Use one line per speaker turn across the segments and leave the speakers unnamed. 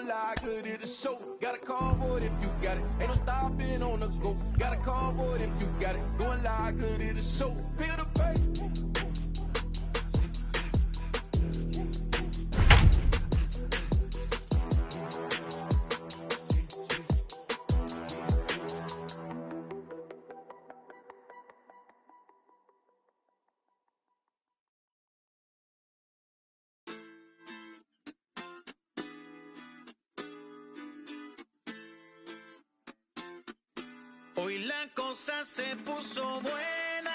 lie, good it is so. Got a call for it if you got it. Ain't no stopping on the go. Got a call for it if you got it. Going lie, good it is so. Feel the bass.
Hoy la cosa se puso buena.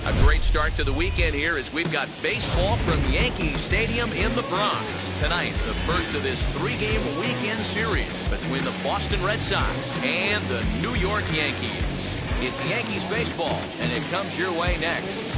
A great start to the weekend here as we've got baseball from Yankee Stadium in the Bronx. Tonight, the first of this three-game weekend series between the Boston Red Sox and the New York Yankees. It's Yankees baseball, and it comes your way next.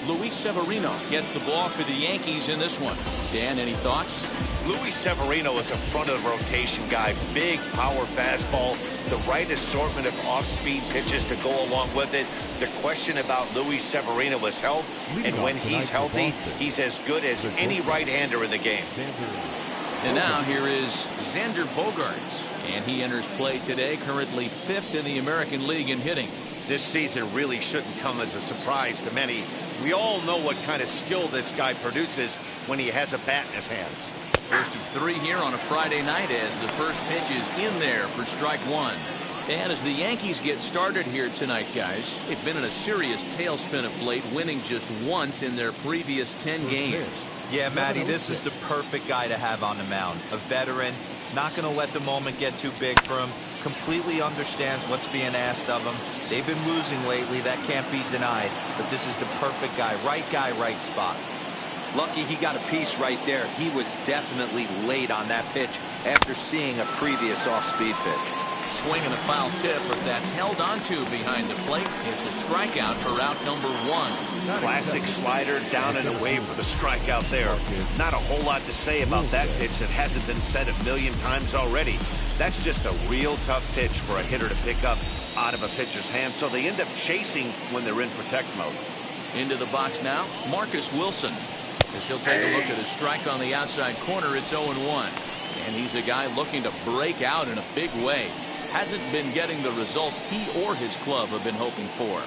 Luis Severino gets the ball for the Yankees in this one. Dan, any thoughts?
Luis Severino is a front-of-the-rotation guy. Big power fastball, the right assortment of off-speed pitches to go along with it. The question about Luis Severino is health, and when he's healthy, he's as good as any right-hander in the game.
And now here is Xander Bogaerts, and he enters play today, currently 5th in the American League in hitting.
This season really shouldn't come as a surprise to many. We all know what kind of skill this guy produces when he has a bat in his hands.
First of 3 here on a Friday night as the first pitch is in there for strike one. And as the Yankees get started here tonight, guys, they've been in a serious tailspin of late, winning just once in their previous 10 games.
Yeah, Matty, this is the perfect guy to have on the mound. A veteran, not going to let the moment get too big for him, completely understands what's being asked of him. They've been losing lately, that can't be denied, but this is the perfect guy, right spot. Lucky he got a piece right there. He was definitely late on that pitch after seeing a previous off-speed pitch.
Swing and a foul tip, but that's held onto behind the plate. It's a strikeout for out number 1.
Classic slider down and away for the strikeout there. Not a whole lot to say about that pitch that hasn't been said a million times already. That's just a real tough pitch for a hitter to pick up out of a pitcher's hand, so they end up chasing when they're in protect mode.
Into the box now, Marcus Wilson. As he'll take a look at a strike on the outside corner, it's 0-1. And he's a guy looking to break out in a big way. Hasn't been getting the results he or his club have been hoping for.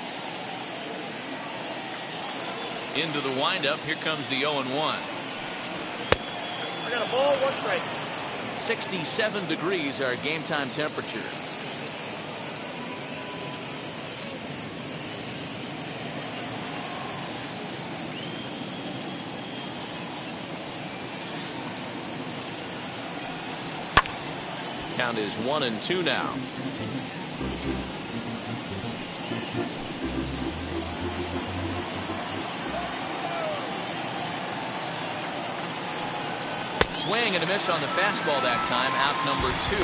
Into the windup, here comes the 0-1.
I got a ball, 1 strike.
67 degrees our game time temperature. Count is 1-2 now. Swing and a miss on the fastball that time, out number 2.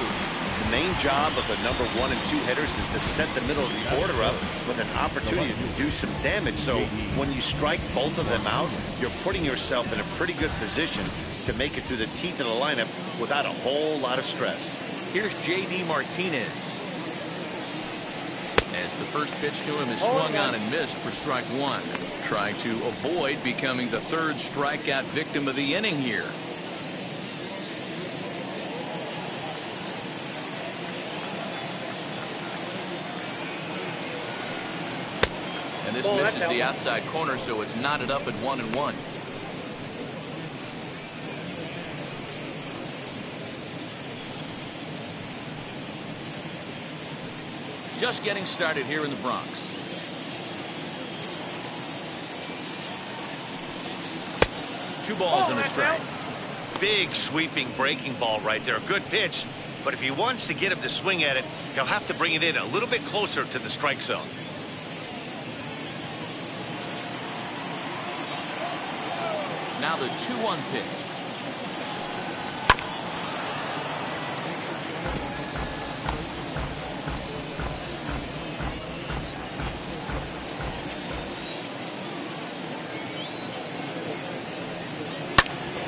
The main job of the number 1 and 2 hitters is to set the middle of the order up with an opportunity to do some damage. So when you strike both of them out, you're putting yourself in a pretty good position to make it through the teeth of the lineup without a whole lot of stress.
Here's J.D. Martinez. As the first pitch to him is swung on and missed for strike 1. Trying to avoid becoming the 3rd strikeout victim of the inning here. And this misses the outside corner, so it's knotted up at 1-1. Just getting started here in the Bronx. Two balls and a strike.
Big sweeping breaking ball right there. Good pitch, but if he wants to get him to swing at it, he'll have to bring it in a little bit closer to the strike zone.
Now the 2-1 pitch.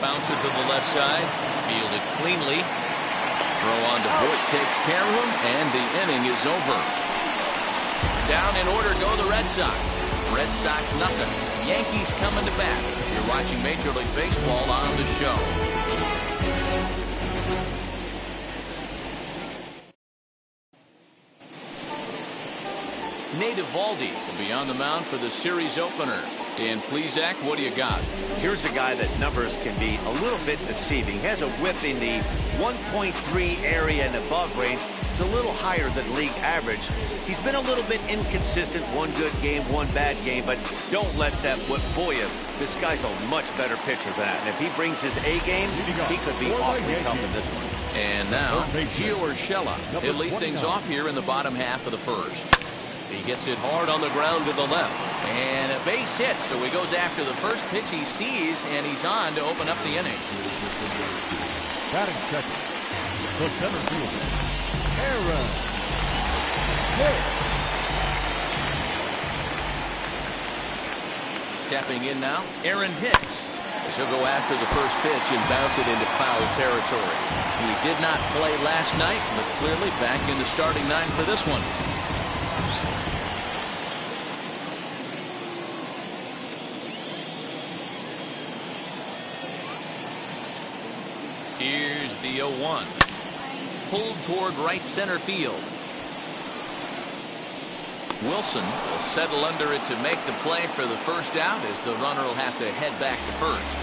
Bounce it to the left side. Fielded cleanly. Throw on to Voit takes care of him, and the inning is over. Down in order go the Red Sox. Red Sox nothing. Yankees coming to bat. You're watching Major League Baseball on the show. Nate Eovaldi will be on the mound for the series opener. And please, Zach, what do you got?
Here's a guy that numbers can be a little bit deceiving. He has a whip in the 1.3 area and above range. It's a little higher than league average. He's been a little bit inconsistent. One good game, one bad game, but don't let that whip fool you. This guy's a much better pitcher than that. And if he brings his A game, he could be awfully tough in this one.
And now, Gio Urshela. He'll lead things off here in the bottom half of the first. He gets it hard on the ground to the left. And a base hit, so he goes after the first pitch he sees, and he's on to open up the inning.
Batting second, the center fielder, Aaron Hicks.
Stepping in now, Aaron Hicks. He'll go after the first pitch and bounce it into foul territory. He did not play last night, but clearly back in the starting nine for this one. Here's the 0-1. Pulled toward right center field. Wilson will settle under it to make the play for the first out, as the runner will have to head back to first.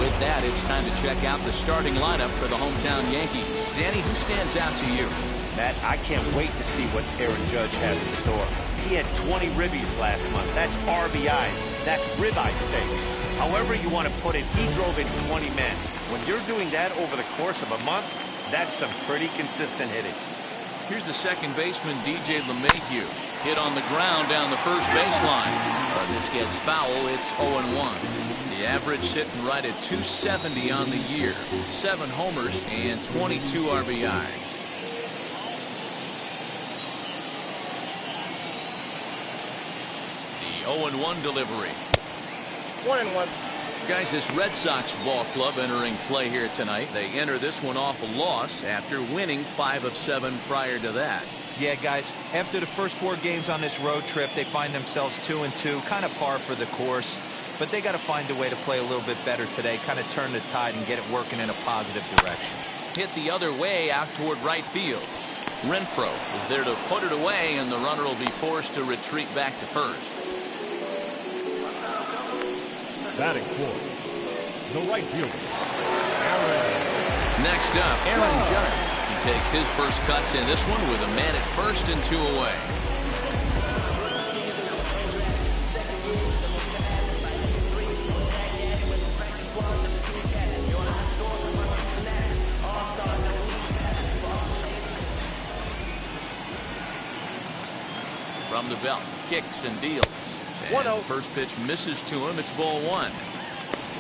With that, it's time to check out the starting lineup for the hometown Yankees. Danny, who stands out to you?
Matt, I can't wait to see what Aaron Judge has in store. He had 20 ribbies last month. That's RBIs. That's ribeye steaks. However you want to put it, he drove in 20 men. When you're doing that over the course of a month, that's some pretty consistent hitting.
Here's the second baseman, DJ LeMahieu. Hit on the ground down the first baseline. This gets foul. It's 0-1. The average sitting right at 270 on the year. 7 homers and 22 RBIs. The 0-1 delivery.
1-1.
Guys, this Red Sox ball club entering play here tonight. They enter this one off a loss after winning 5 of 7 prior to that.
Yeah, guys, after the first 4 games on this road trip, they find themselves 2-2, kind of par for the course. But they got to find a way to play a little bit better today, kind of turn the tide and get it working in a positive direction.
Hit the other way out toward right field. Renfroe is there to put it away, and the runner will be forced to retreat back to first.
Batting fourth, the right fielder, Aaron.
Next up, Aaron Judge. He takes his first cuts in this one with a man at first and 2 away. From the belt, kicks and deals. As the first pitch misses to him, it's ball 1.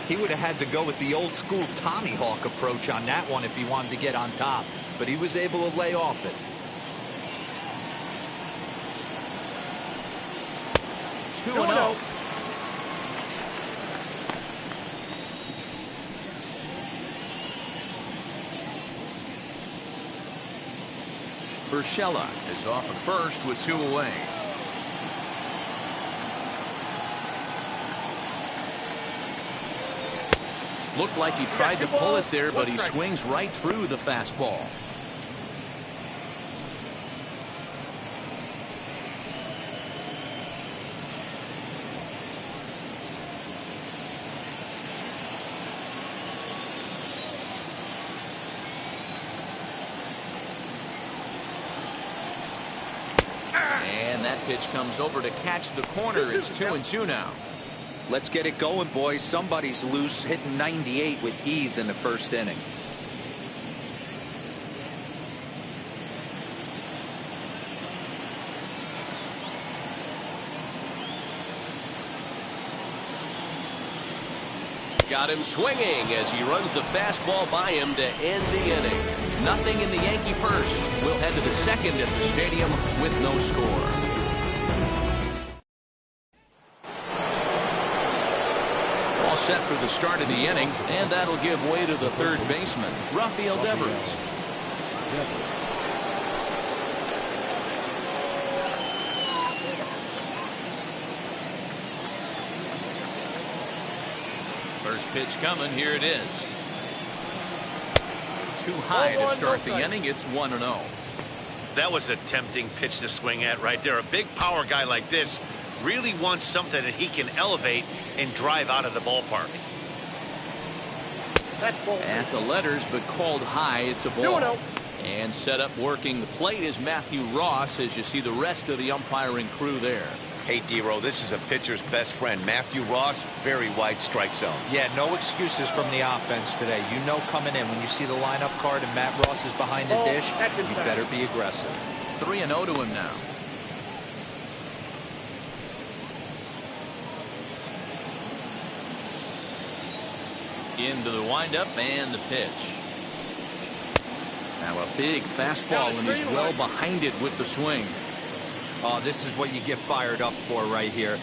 He would have had to go with the old school Tommy Hawk approach on that one if he wanted to get on top, but he was able to lay off it.
2-0. Urshela is off at first with 2 away. Looked like he tried to pull it there, but he swings right through the fastball. And that pitch comes over to catch the corner. It's 2-2 now.
Let's get it going, boys. Somebody's loose, hitting 98 with ease in the first inning.
Got him swinging as he runs the fastball by him to end the inning. Nothing in the Yankee first. We'll head to the second at the stadium with no score. set for the start of the inning, and that'll give way to the third baseman, Rafael Devers. First pitch coming. Here it is. Too high to start the inning. It's 1-0.
That was a tempting pitch to swing at right there. A big power guy like this really wants something that he can elevate and drive out of the ballpark.
At the letters, but called high. It's a ball.
2-0.
And set up working the plate is Matthew Ross, as you see the rest of the umpiring crew there.
Hey, D-Row, this is a pitcher's best friend. Matthew Ross, very wide strike zone.
Yeah, no excuses from the offense today. You know coming in when you see the lineup card and Matt Ross is behind the dish, you better be aggressive.
3-0 to him now. Into the windup and the pitch. Now a big fastball, and he's well behind it with the swing.
Oh, this is what you get fired up for right here.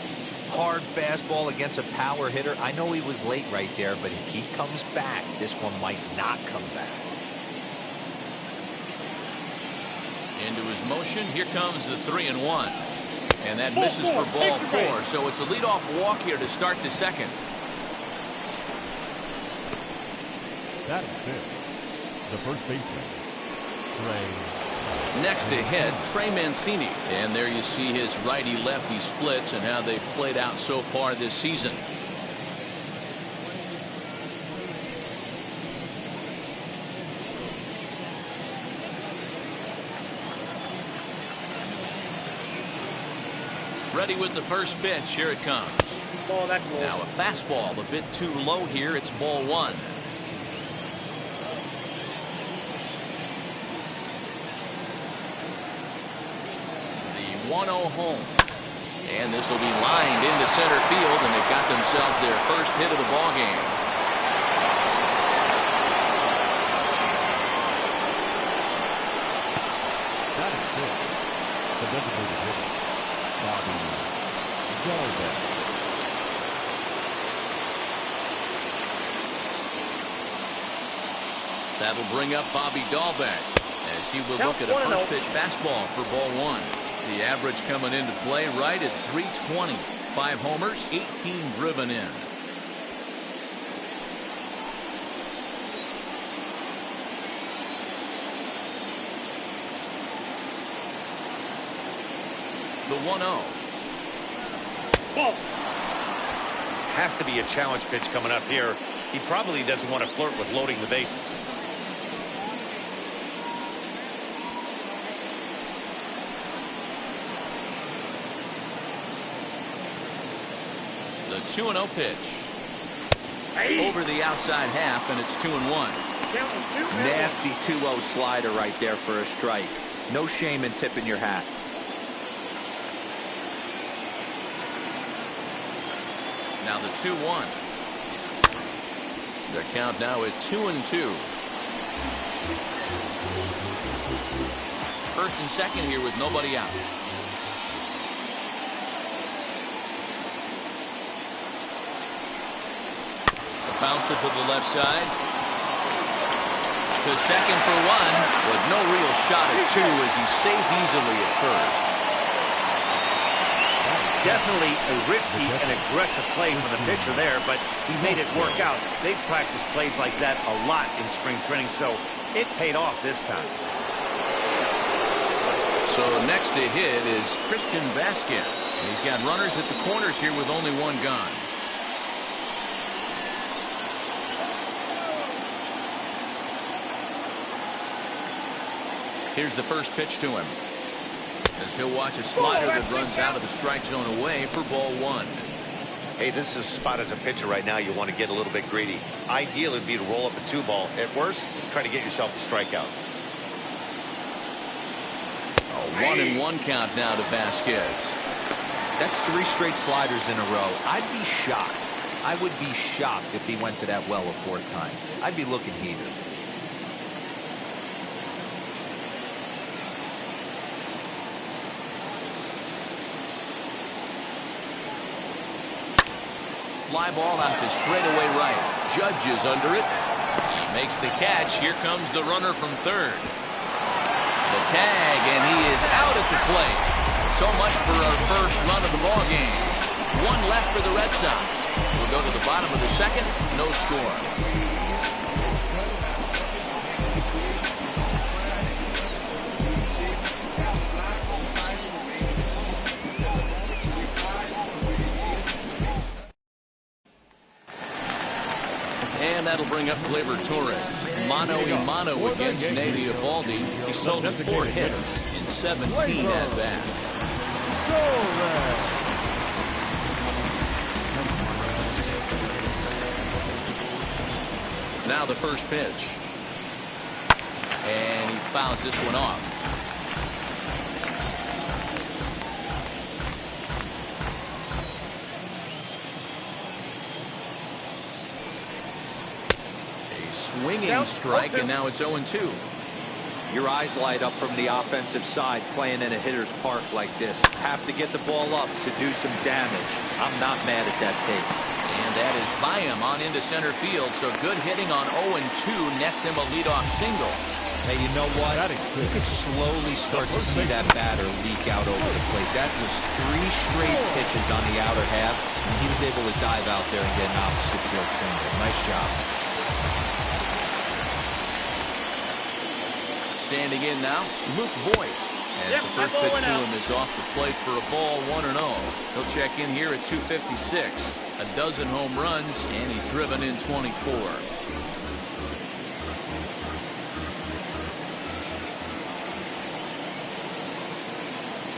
Hard fastball against a power hitter. I know he was late right there, but if he comes back, this one might not come back.
Into his motion. Here comes the 3-1. And that misses for ball 4. So it's a leadoff walk here to start the second.
That is it. The first baseman, Trey.
Next to hit, Trey Mancini. And there you see his righty-lefty splits and how they've played out so far this season. Ready with the first pitch. Here it comes. Now a fastball a bit too low here. It's ball 1. The 1-0 home. And this will be lined into center field, and they've got themselves their first hit of the ball game.
That is it. The designated hitter, Bobby Dalbec.
That'll bring up Bobby Dalbec as he will look at a first pitch fastball for ball 1. The average coming into play right at 320. 5 homers, 18 driven in. The 1-0.
Has to be a challenge pitch coming up here. He probably doesn't want to flirt with loading the bases.
The 2-0 pitch. Over the outside half, and it's 2-1.
Nasty 2-0 slider right there for a strike. No shame in tipping your hat.
Now the 2-1. Their count now at 2-2. First and second here with nobody out. Bounce it to the left side. To second for 1, but no real shot at 2 as he's safe easily at first.
Definitely a risky and aggressive play from the pitcher there, but he made it work out. They've practiced plays like that a lot in spring training, so it paid off this time.
So next to hit is Christian Vasquez. He's got runners at the corners here with only 1 gone. Here's the first pitch to him. As he'll watch a slider that runs out of the strike zone away for ball 1.
Hey, this is a spot as a pitcher right now you want to get a little bit greedy. Ideal would be to roll up a 2-ball. At worst, try to get yourself a strikeout.
A 1-1 count now to Vasquez.
That's 3 straight sliders in a row. I'd be shocked. I would be shocked if he went to that well a 4th time. I'd be looking heated.
fly ball out to straightaway right. Judge is under it. Makes the catch. Here comes the runner from third. The tag, and he is out at the plate. So much for our first run of the ball game. One left for the Red Sox. We'll go to the bottom of the second. No score. And that'll bring up Gleyber Torres. Mano-a-mano against Nady Eovaldi. He's totaled 4 hits in 17 at-bats. Now the first pitch. And he fouls this one off. Swinging strike, and now it's 0-2.
Your eyes light up from the offensive side playing in a hitter's park like this. Have to get the ball up to do some damage. I'm not mad at that take.
And that is by him on into center field. So good hitting on 0-2 nets him a leadoff single.
Hey, you know what? You could slowly start to see that batter leak out over the plate. That was 3 straight pitches on the outer half, and he was able to dive out there and get an opposite field single. Nice job.
Standing in now, Luke Voigt. As the first pitch to him is off the plate for a ball, 1-0. He'll check in here at 256. A dozen home runs, and he's driven in 24.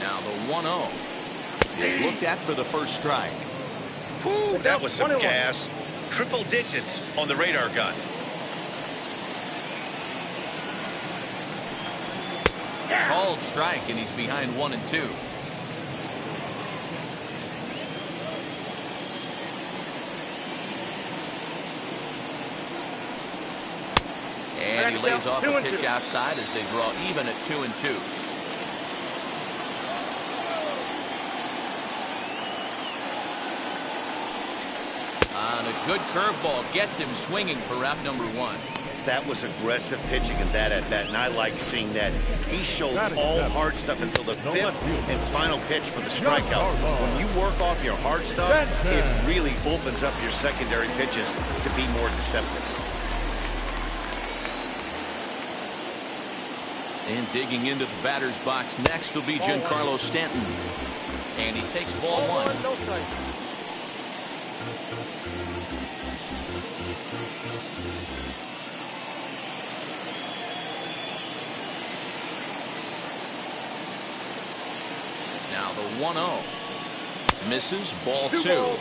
Now the 1-0 is looked at for the first strike.
Whew, that was some gas. Triple digits on the radar gun.
Called strike, and he's behind 1-2. And he lays off a pitch outside as they draw even at 2-2. On a good curveball, gets him swinging for out number 1.
That was aggressive pitching in that at-bat, and I like seeing that. He showed all hard stuff until the 5th and final pitch for the strikeout. When you work off your hard stuff, it really opens up your secondary pitches to be more deceptive.
And digging into the batter's box next will be Giancarlo Stanton. And he takes ball 1. Now the 1-0. Misses, ball 2.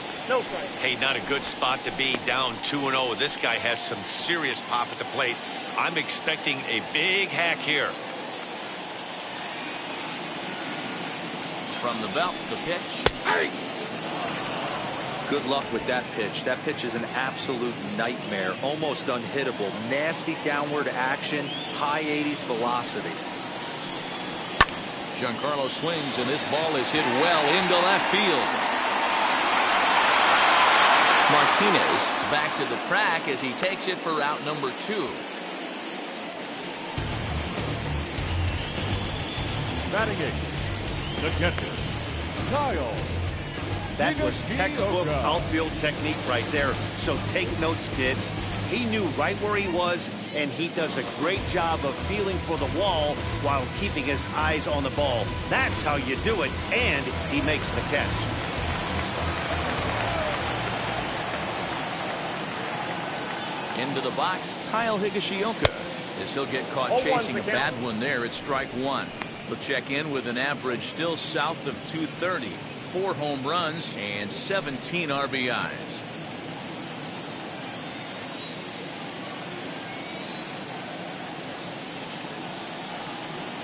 Hey, not a good spot to be, down 2-0. This guy has some serious pop at the plate. I'm expecting a big hack here.
From the belt, the pitch.
Good luck with that pitch. That pitch is an absolute nightmare. Almost unhittable. Nasty downward action. High 80s velocity.
Giancarlo swings, and this ball is hit well into left field. Martinez is back to the track as he takes it for out number 2.
Batting 8. The catcher, Kyle.
That was textbook outfield technique right there. So take notes, kids. He knew right where he was, and he does a great job of feeling for the wall while keeping his eyes on the ball. That's how you do it, and he makes the catch.
Into the box, Kyle Higashioka, as he'll get caught chasing a bad one there at strike 1. He'll check in with an average still south of 230, 4 home runs, and 17 RBIs.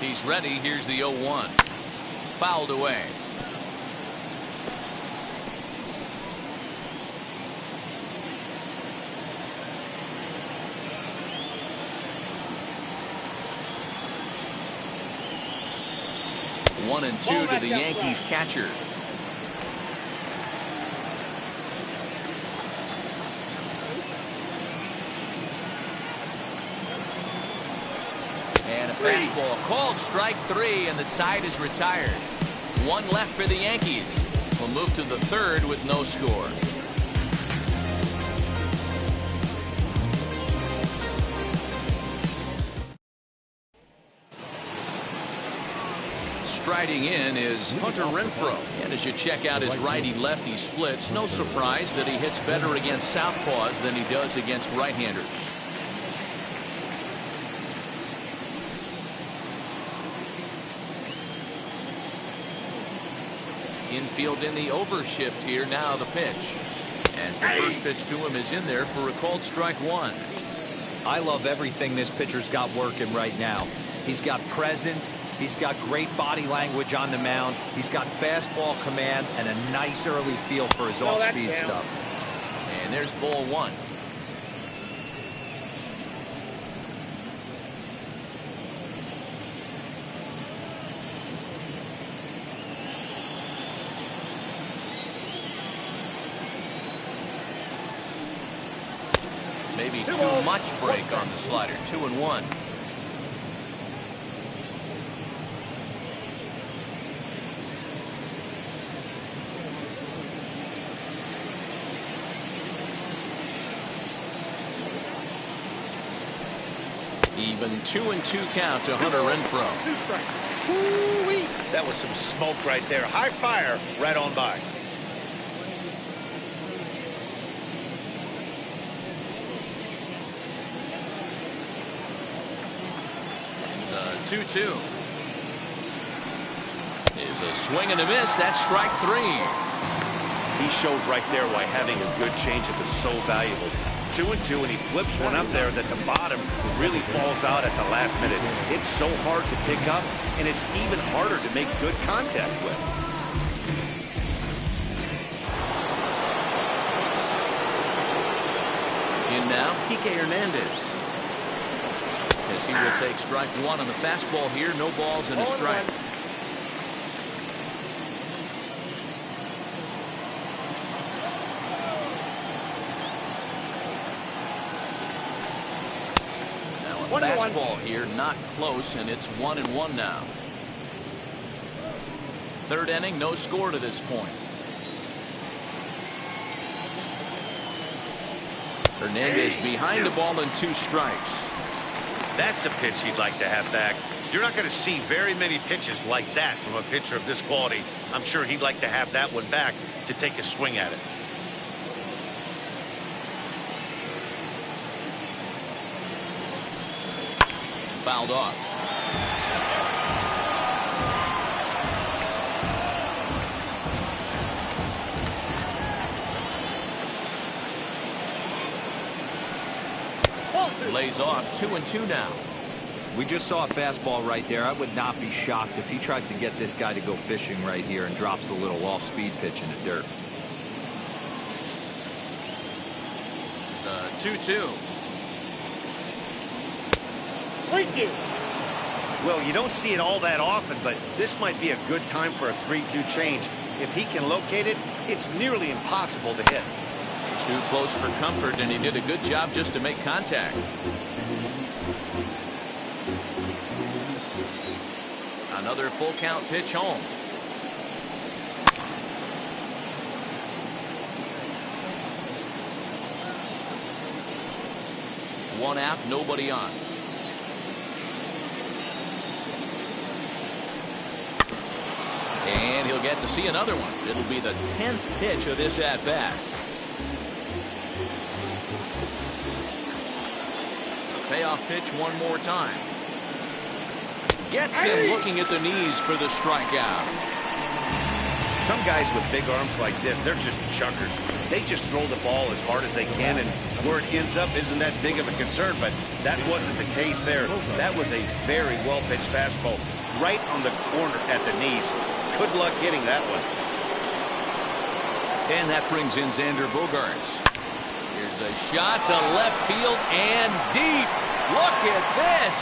He's ready. Here's the 0-1. Fouled away. One and 2 to the Yankees catcher. fastball called strike 3, and the side is retired. One left for the Yankees. We'll move to the third with no score. Striding in is Hunter Renfroe. And as you check out his righty-lefty splits, no surprise that he hits better against southpaws than he does against right-handers. Infield in the overshift here. Now the pitch. As the first pitch to him is in there for a called strike 1.
I love everything this pitcher's got working right now. He's got presence. He's got great body language on the mound. He's got fastball command and a nice early feel for his off-speed stuff.
And there's ball 1. Maybe too much break on the slider. 2-1. Even 2-2 count to Hunter Renfroe.
Woo-wee. That was some smoke right there. High fire right on by.
The 2-2 is a swing and a miss. That's strike 3.
He showed right there why having a good changeup is so valuable. 2-2, and he flips one up there that the bottom really falls out at the last minute. It's so hard to pick up, and it's even harder to make good contact with.
In now, Kike Hernandez. As he will take strike 1 on the fastball here. No balls and a strike. Fastball here, not close, and it's 1-1 now. Third inning, no score to this point. Hernandez behind the ball and 2 strikes.
That's a pitch he'd like to have back. You're not going to see very many pitches like that from a pitcher of this quality. I'm sure he'd like to have that one back to take a swing at it.
Fouled off. Lays off. 2-2 now.
We just saw a fastball right there. I would not be shocked if he tries to get this guy to go fishing right here and drops a little off-speed pitch in the dirt.
The 2-2.
Well, you don't see it all that often, but this might be a good time for a 3-2 change. If he can locate it, it's nearly impossible to hit.
Too close for comfort, and he did a good job just to make contact. Another full count pitch home. One out, nobody on. And he'll get to see another one. It'll be the 10th pitch of this at-bat. Payoff pitch one more time. Gets him looking at the knees for the strikeout.
Some guys with big arms like this, they're just chuckers. They just throw the ball as hard as they can, and where it ends up isn't that big of a concern, but that wasn't the case there. That was a very well-pitched fastball right on the corner at the knees. Good luck hitting that one.
And that brings in Xander Bogaerts. Here's a shot to left field and deep. Look at this.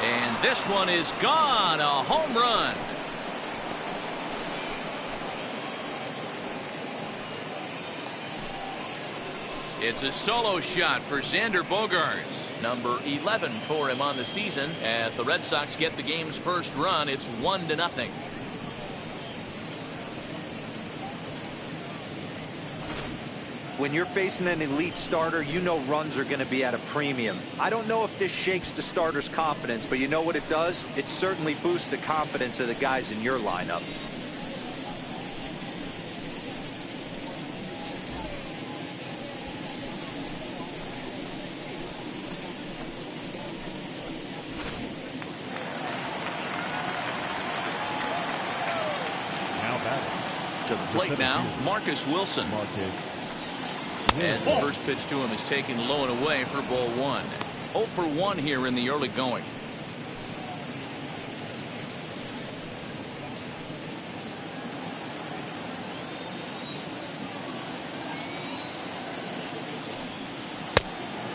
And this one is gone. A home run. It's a solo shot for Xander Bogaerts. Number 11 for him on the season. As the Red Sox get the game's first run, it's 1-0.
When you're facing an elite starter, you know runs are going to be at a premium. I don't know if this shakes the starter's confidence, but you know what it does? It certainly boosts the confidence of the guys in your lineup.
To the plate now, Marcus Wilson. As the first pitch to him is taken low and away for ball 1. 0 for 1 here in the early going.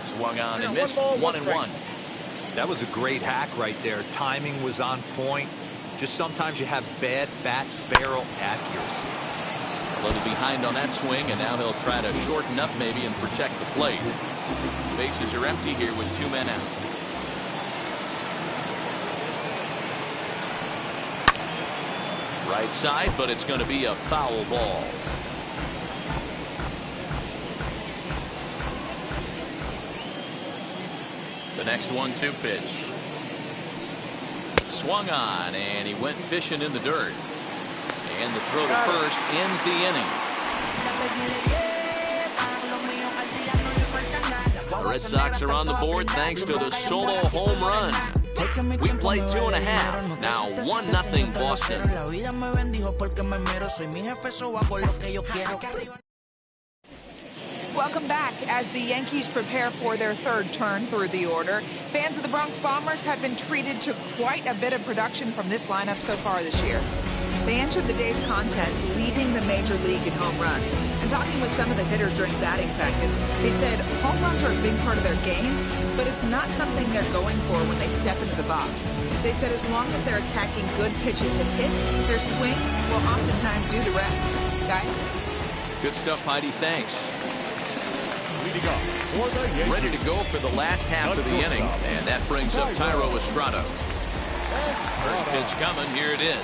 Swung on and missed. 1-1.
That was a great hack right there. Timing was on point. Just sometimes you have bad bat barrel accuracy.
A little behind on that swing, and now he'll try to shorten up maybe and protect the plate. Bases are empty here with 2 men out. Right side, but it's going to be a foul ball. The next 1-2 pitch. Swung on, and he went fishing in the dirt. And the throw to first ends the inning. The Red Sox are on the board thanks to the solo home run. We played 2.5. Now 1-0 Boston.
Welcome back. As the Yankees prepare for their third turn through the order, fans of the Bronx Bombers have been treated to quite a bit of production from this lineup so far this year. They entered the day's contest leading the major league in home runs. And talking with some of the hitters during batting practice, they said home runs are a big part of their game, but it's not something they're going for when they step into the box. They said as long as they're attacking good pitches to hit, their swings will oftentimes do the rest. Guys?
Good stuff, Heidi. Thanks. Ready to go for the last half of the inning, and that brings up Thairo Estrada. First pitch coming. Here it is.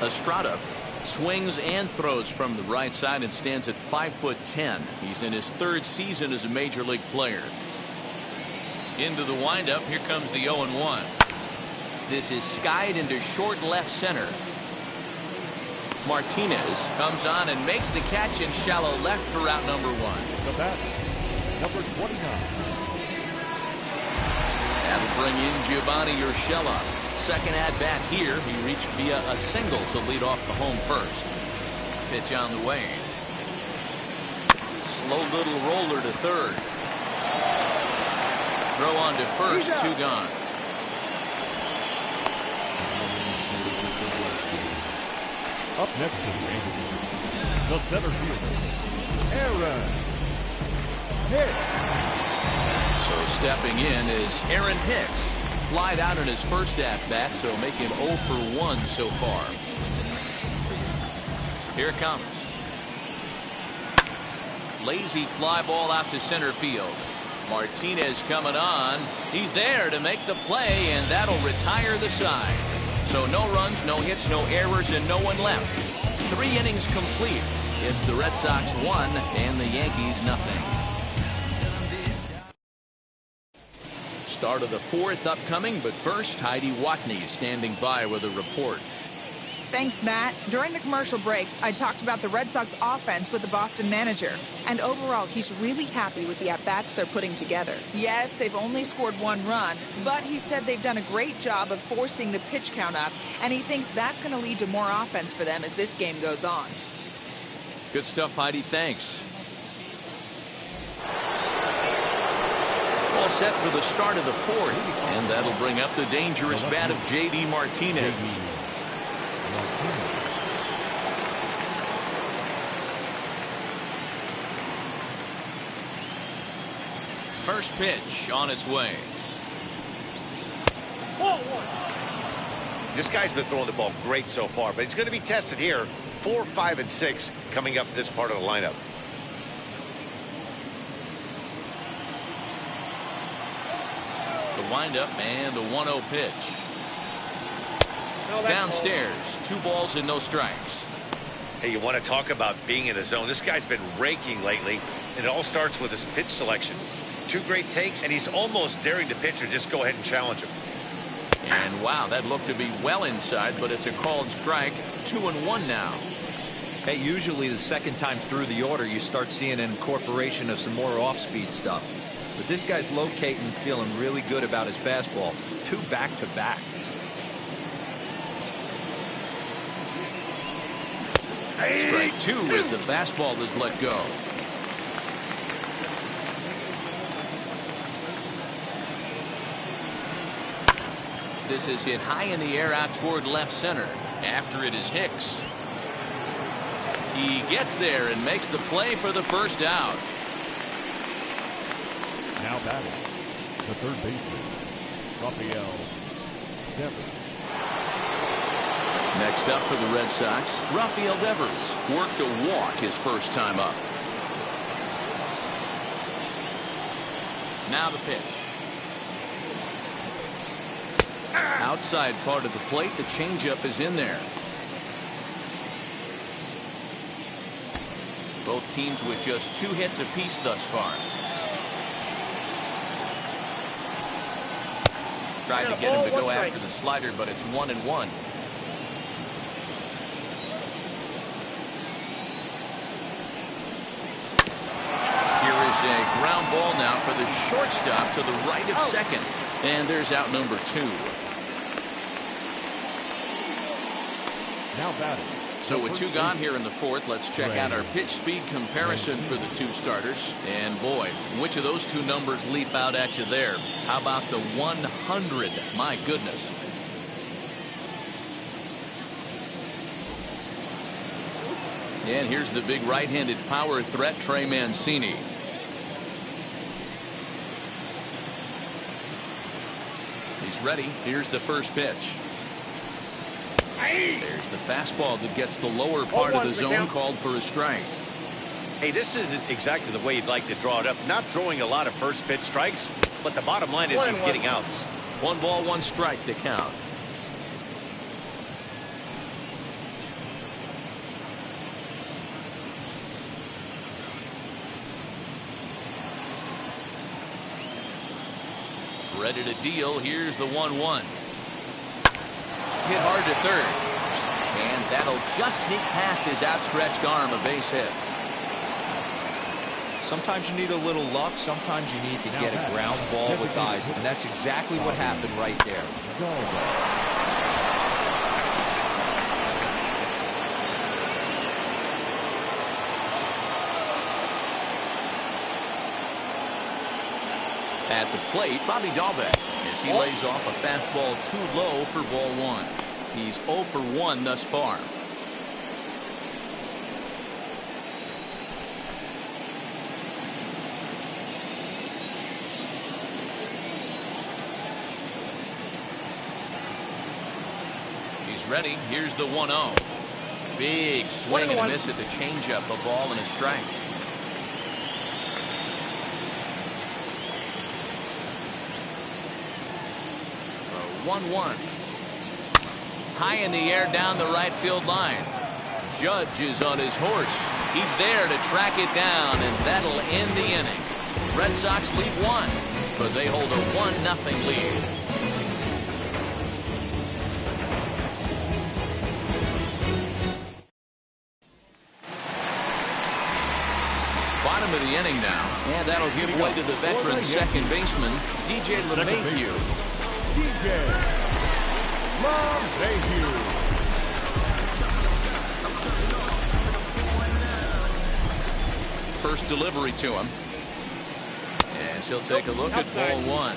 Estrada swings and throws from the right side and stands at 5'10". He's in his third season as a major league player. Into the windup. Here comes the 0-1. This is skied into short left center. Martinez comes on and makes the catch in shallow left for out number 1.
The bat, number 29.
That'll bring in Giovanni Urshela. Second at bat here. He reached via a single to lead off the home first. Pitch on the way. Slow little roller to third. Throw on to first. 2 gone.
Up next to the center fielder, Aaron Hicks.
So stepping in is Aaron Hicks. Flied out in his first at-bat, so make him 0 for 1 so far. Here it comes. Lazy fly ball out to center field. Martinez coming on. He's there to make the play, and that'll retire the side. So no runs, no hits, no errors, and no one left. 3 innings complete. It's the Red Sox 1 and the Yankees 0. Start of the 4th upcoming, but first, Heidi Watney standing by with a report.
Thanks, Matt. During the commercial break, I talked about the Red Sox offense with the Boston manager. And overall, he's really happy with the at-bats they're putting together. Yes, they've only scored 1 run, but he said they've done a great job of forcing the pitch count up, and he thinks that's going to lead to more offense for them as this game goes on.
Good stuff, Heidi. Thanks. All set for the start of the 4th, and that'll bring up the dangerous bat of J.D. Martinez. First pitch on its way.
This guy's been throwing the ball great so far, but he's going to be tested here. 4, 5, and 6 coming up this part of the lineup.
windup and the 1-0 pitch. Downstairs, 2 balls and no strikes.
Hey, you want to talk about being in the zone? This guy's been raking lately, and it all starts with his pitch selection. 2 great takes, and he's almost daring the pitcher just go ahead and challenge him.
And wow, that looked to be well inside, but it's a called strike. 2-1 now.
Hey, usually the second time through the order, you start seeing an incorporation of some more off-speed stuff. But this guy's locating, feeling really good about his fastball. 2 back-to-back.
Strike 2 as the fastball is let go. This is hit high in the air out toward left center. After it is Hicks. He gets there and makes the play for the first out.
Now batting, the third baseman, Rafael Devers.
Next up for the Red Sox, Rafael Devers worked a walk his first time up. Now the pitch. Outside part of the plate, the changeup is in there. Both teams with just 2 hits apiece thus far. Tried to get him to go after the slider, but it's 1-1. A ground ball now for the shortstop to the right of second. And there's out number 2.
Now batting.
So with 2 gone here in the 4th, let's check out our pitch speed comparison for the 2 starters. And boy, which of those 2 numbers leap out at you there? How about the 100? My goodness. And here's the big right-handed power threat, Trey Mancini. He's ready. Here's the first pitch. There's the fastball that gets the lower part of the zone, called for a strike.
Hey, this isn't exactly the way you'd like to draw it up. Not throwing a lot of first pitch strikes, but the bottom line is he's getting outs.
1 ball, 1 strike to count. Ready to deal. Here's the 1-1. Hit hard to third. And that'll just sneak past his outstretched arm, a base hit.
Sometimes you need a little luck. Sometimes you need to get a ground ball with eyes. And that's exactly what happened right there.
At the plate, Bobby Dahlbeck, as he lays off a fastball too low for ball 1. He's 0 for 1 thus far. He's ready. Here's the 1-0. Big swing and a miss at the changeup. A ball and a strike. 1-1. High in the air down the right field line. Judge is on his horse. He's there to track it down, and that'll end the inning. Red Sox lead 1, but they hold a 1-0 lead. Bottom of the inning now, and that'll give way to the veteran second baseman, DJ LeMahieu.
DJ LeMahieu.
First delivery to him. And he'll take a look at ball 1.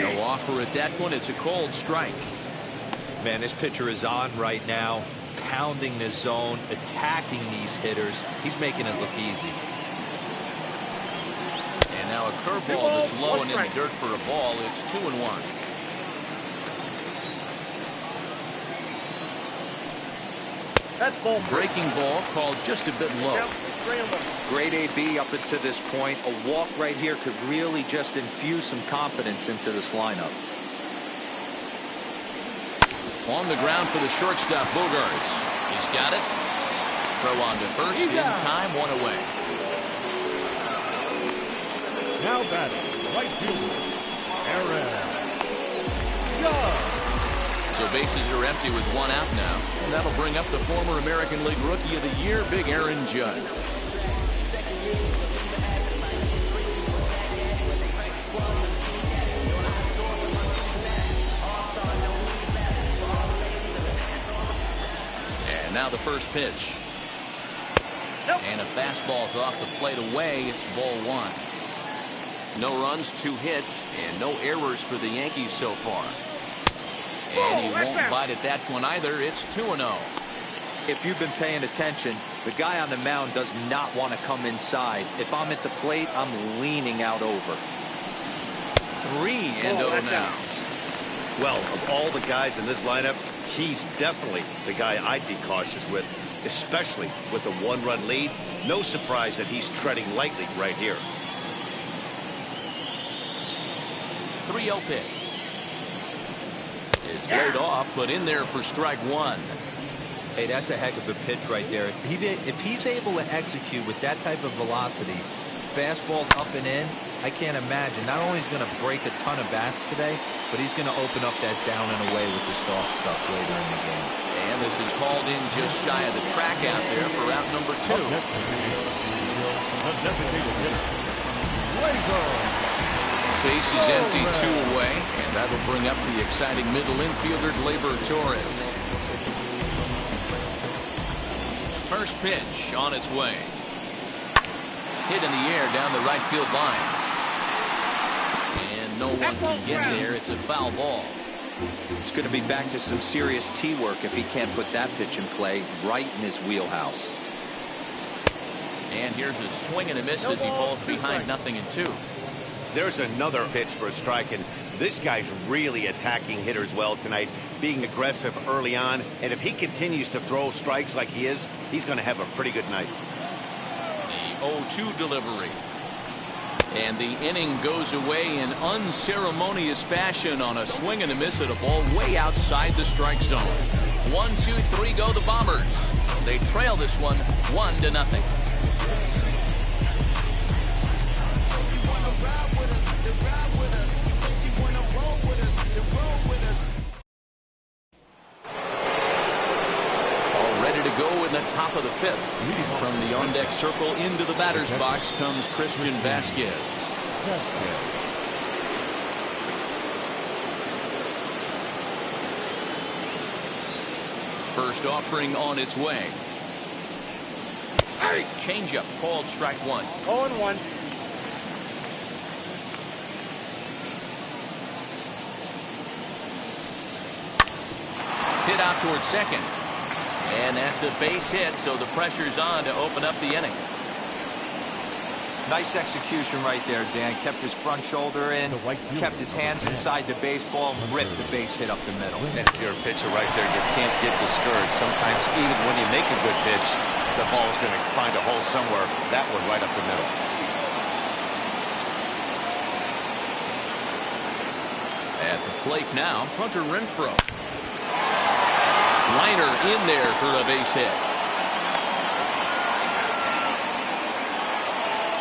No offer at that one. It's a cold strike.
Man, this pitcher is on right now, pounding the zone, attacking these hitters. He's making it look easy.
And now a curveball that's low and in the dirt for a ball. It's 2-1.
That's ball.
Breaking ball called just a bit low.
Yep, 3-1.
Great AB up until this point. A walk right here could really just infuse some confidence into this lineup.
On the ground for the shortstop, Bogarts. He's got it. Throw on to first in time, one away.
Now batting, right fielder, Aaron Judge.
So bases are empty with one out now. And that'll bring up the former American League Rookie of the Year, Big Aaron Judge. And now the first pitch. And a fastball's off the plate away. It's ball one. No runs, 2 hits, and no errors for the Yankees so far. And he won't bite at that one either. It's 2-0.
If you've been paying attention, the guy on the mound does not want to come inside. If I'm at the plate, I'm leaning out over.
3-0 now.
Well, of all the guys in this lineup, he's definitely the guy I'd be cautious with, especially with a 1-run lead. No surprise that he's treading lightly right here.
3-0 pitch. It's laid off, but in there for strike one.
Hey, that's a heck of a pitch right there. If he's able to execute with that type of velocity, fastballs up and in, I can't imagine. Not only is he going to break a ton of bats today, but he's going to open up that down and away with the soft stuff later in the game.
And this is hauled in just shy of the track out there for out number 2.
The designated hitter, Laser.
Base is empty, 2 away, and that'll bring up the exciting middle infielder, Gleyber Torres. First pitch on its way. Hit in the air down the right field line. And no one can get there. It's a foul ball.
It's going to be back to some serious tee work if he can't put that pitch in play right in his wheelhouse.
And here's a swing and a miss as he falls behind 0-2.
There's another pitch for a strike, and this guy's really attacking hitters well tonight, being aggressive early on. And if he continues to throw strikes like he is, he's going to have a pretty good night.
The 0-2 delivery. And the inning goes away in unceremonious fashion on a swing and a miss at a ball way outside the strike zone. 1, 2, 3 go the Bombers. They trail this one 1-0. Top of the 5th. From the on-deck circle into the batter's box comes Christian Vasquez. First offering on its way. Changeup called strike 1.
0-1.
Hit out towards second. And that's a base hit, so the pressure's on to open up the inning.
Nice execution right there, Dan. Kept his front shoulder in, kept his hands inside the baseball, and ripped the base hit up the middle.
And if you're a pitcher right there, you can't get discouraged. Sometimes even when you make a good pitch, the ball's going to find a hole somewhere. That one right up the middle.
At the plate now, Hunter Renfroe. Liner in there for a base hit.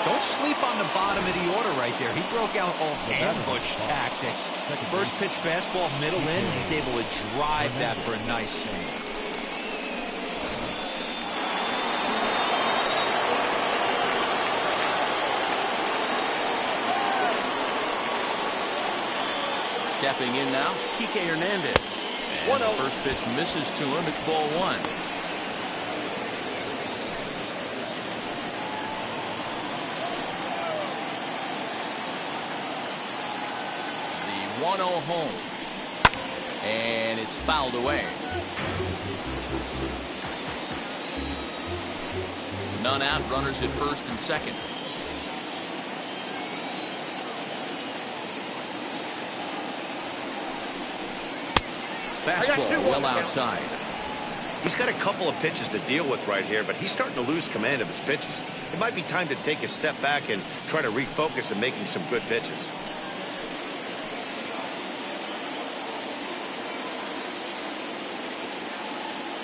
Don't sleep on the bottom of the order right there. He broke out all ambush tactics. First pitch fastball, middle in. He's able to drive that for a nice single.
Stepping in now, Kike Hernandez. And the first pitch misses to him. It's ball 1. The 1-0 home. And it's fouled away. None out, runners at first and second. Fastball well outside.
He's got a couple of pitches to deal with right here, but he's starting to lose command of his pitches. It might be time to take a step back and try to refocus on making some good pitches.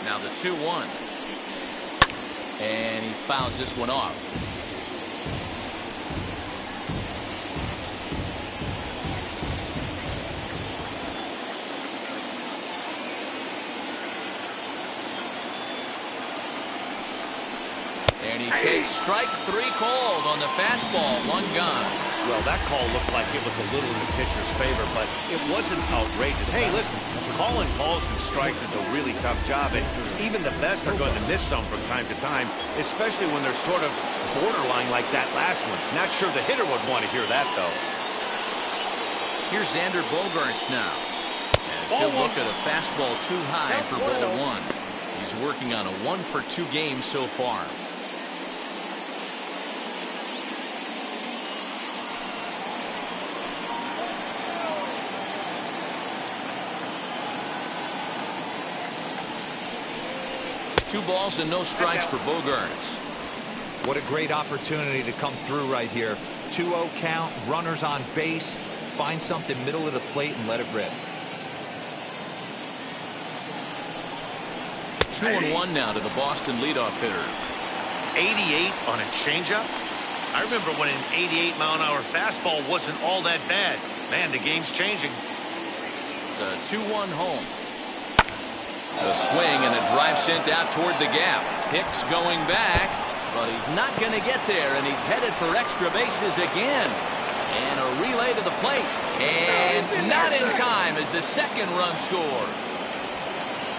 Now the 2-1. And he fouls this one off. And he takes strike 3 called on the fastball. 1 gone.
Well, that call looked like it was a little in the pitcher's favor, but it wasn't outrageous. Hey, listen, calling balls and strikes is a really tough job, and even the best are going to miss some from time to time, especially when they're sort of borderline like that last one. Not sure the hitter would want to hear that, though.
Here's Xander Bogaerts now. As he'll look at a fastball too high for ball 1. He's working on a 1-for-2 game so far. Two balls and no strikes for Bogaerts.
What a great opportunity to come through right here. 2-0 count, runners on base. Find something middle of the plate and let it rip.
2-1 now to the Boston leadoff hitter.
88 on a changeup? I remember when an 88-mile-an-hour fastball wasn't all that bad. Man, the game's changing.
The 2-1 home. The swing and a drive sent out toward the gap. Hicks going back, but he's not going to get there, and he's headed for extra bases again. And a relay to the plate. And not in time as the second run scores.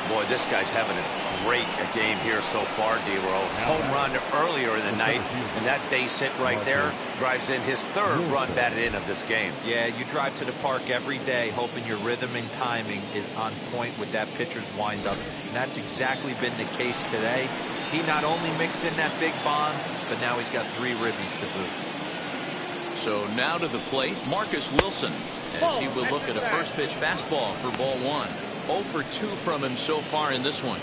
Boy, this guy's having a great game here so far, D-Row. Home run earlier in the night, and that base hit right there drives in his 3rd run batted in of this game.
Yeah, you drive to the park every day hoping your rhythm and timing is on point with that pitcher's windup, and that's exactly been the case today. He not only mixed in that big bomb, but now he's got 3 ribbies to boot.
So now to the plate, Marcus Wilson, as he will look at a first pitch fastball for ball 1. 0 for 2 from him so far in this one.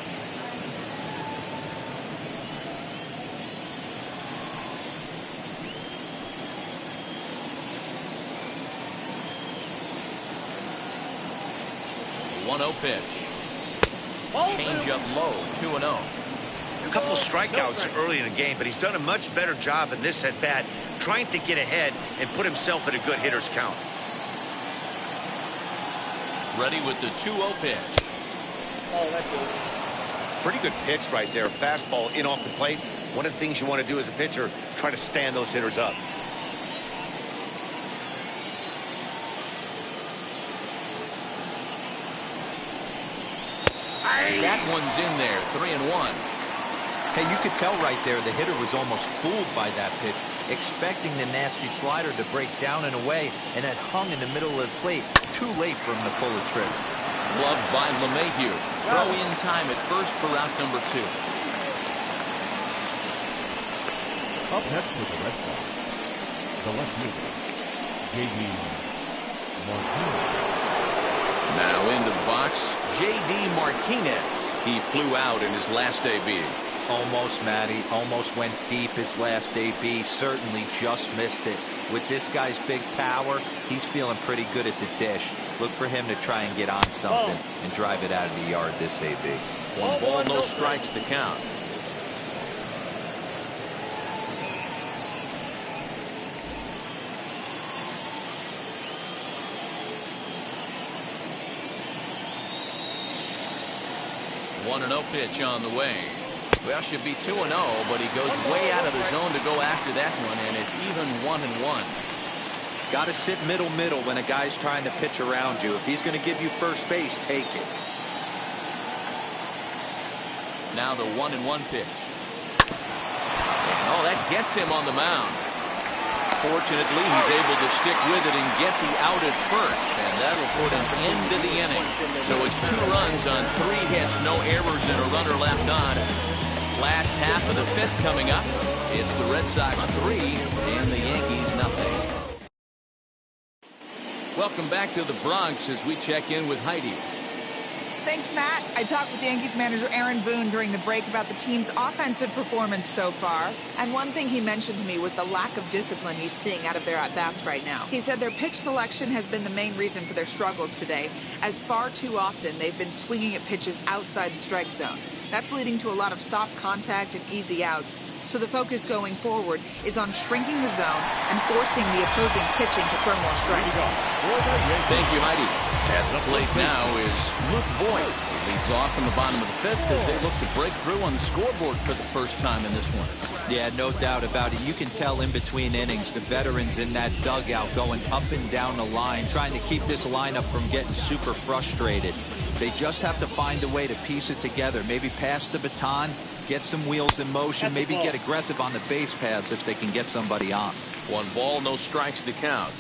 The 1-0 pitch. Change up low, 2-0.
A couple of strikeouts early in the game, but he's done a much better job in this at bat, trying to get ahead and put himself in a good hitter's count.
Ready with the 2-0 pitch.
Oh, that's good.
Pretty good pitch right there. Fastball in off the plate. One of the things you want to do as a pitcher, try to stand those hitters up.
That one's in there, 3-1.
Hey, you could tell right there the hitter was almost fooled by that pitch, expecting the nasty slider to break down and away, and it hung in the middle of the plate. Too late for him to pull a trigger.
Gloved by LeMahieu. Throw in time at first for out number 2.
Up next with the Red Sox, the left fielder, J.D. Martinez.
Now into the box, J.D. Martinez. He flew out in his last AB.
Almost, Matty. Almost went deep his last AB. Certainly just missed it. With this guy's big power, he's feeling pretty good at the dish. Look for him to try and get on something and drive it out of the yard this AB.
1 ball, no strikes the count. One 1-0 pitch on the way. Well, should be 2-0, but he goes way out of the zone to go after that one, and it's even 1-1.
Got to sit middle when a guy's trying to pitch around you. If he's going to give you first base, take it.
Now the 1-1 pitch. Oh, that gets him on the mound. Fortunately, he's able to stick with it and get the out at first, and that'll put him into the inning. So it's 2 runs on 3 hits, no errors, and a runner left on. Last half of the 5th coming up. It's the Red Sox 3 and the Yankees nothing. Welcome back to the Bronx as we check in with Heidi.
Thank Thanks, Matt. I talked with Yankees manager Aaron Boone during the break about the team's offensive performance so far. And one thing he mentioned to me was the lack of discipline he's seeing out of their at-bats right now. He said their pitch selection has been the main reason for their struggles today, as far too often they've been swinging at pitches outside the strike zone. That's leading to a lot of soft contact and easy outs. So the focus going forward is on shrinking the zone and forcing the opposing pitching to throw more strikes.
Thank you, Heidi. At the plate now is Luke Boyd. He leads off in the bottom of the fifth as they look to break through on the scoreboard for the first time in this one.
Yeah, no doubt about it. You can tell in between innings, the veterans in that dugout going up and down the line, trying to keep this lineup from getting super frustrated. They just have to find a way to piece it together. Maybe pass the baton, get some wheels in motion, maybe get aggressive on the base paths if they can get somebody on.
1 ball, no strikes to count.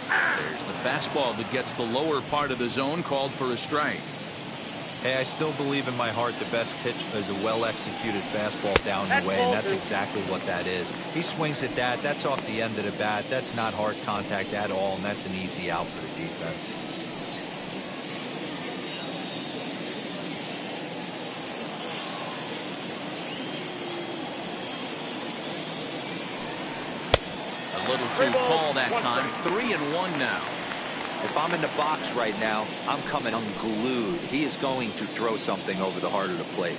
There's the fastball that gets the lower part of the zone, called for a strike.
Hey, I still believe in my heart the best pitch is a well-executed fastball down the way, and that's exactly what that is. He swings at that. That's off the end of the bat. That's not hard contact at all, and that's an easy out for the defense.
A little too tall that time. 3-1 now.
If I'm in the box right now, I'm coming unglued. He is going to throw something over the heart of the plate.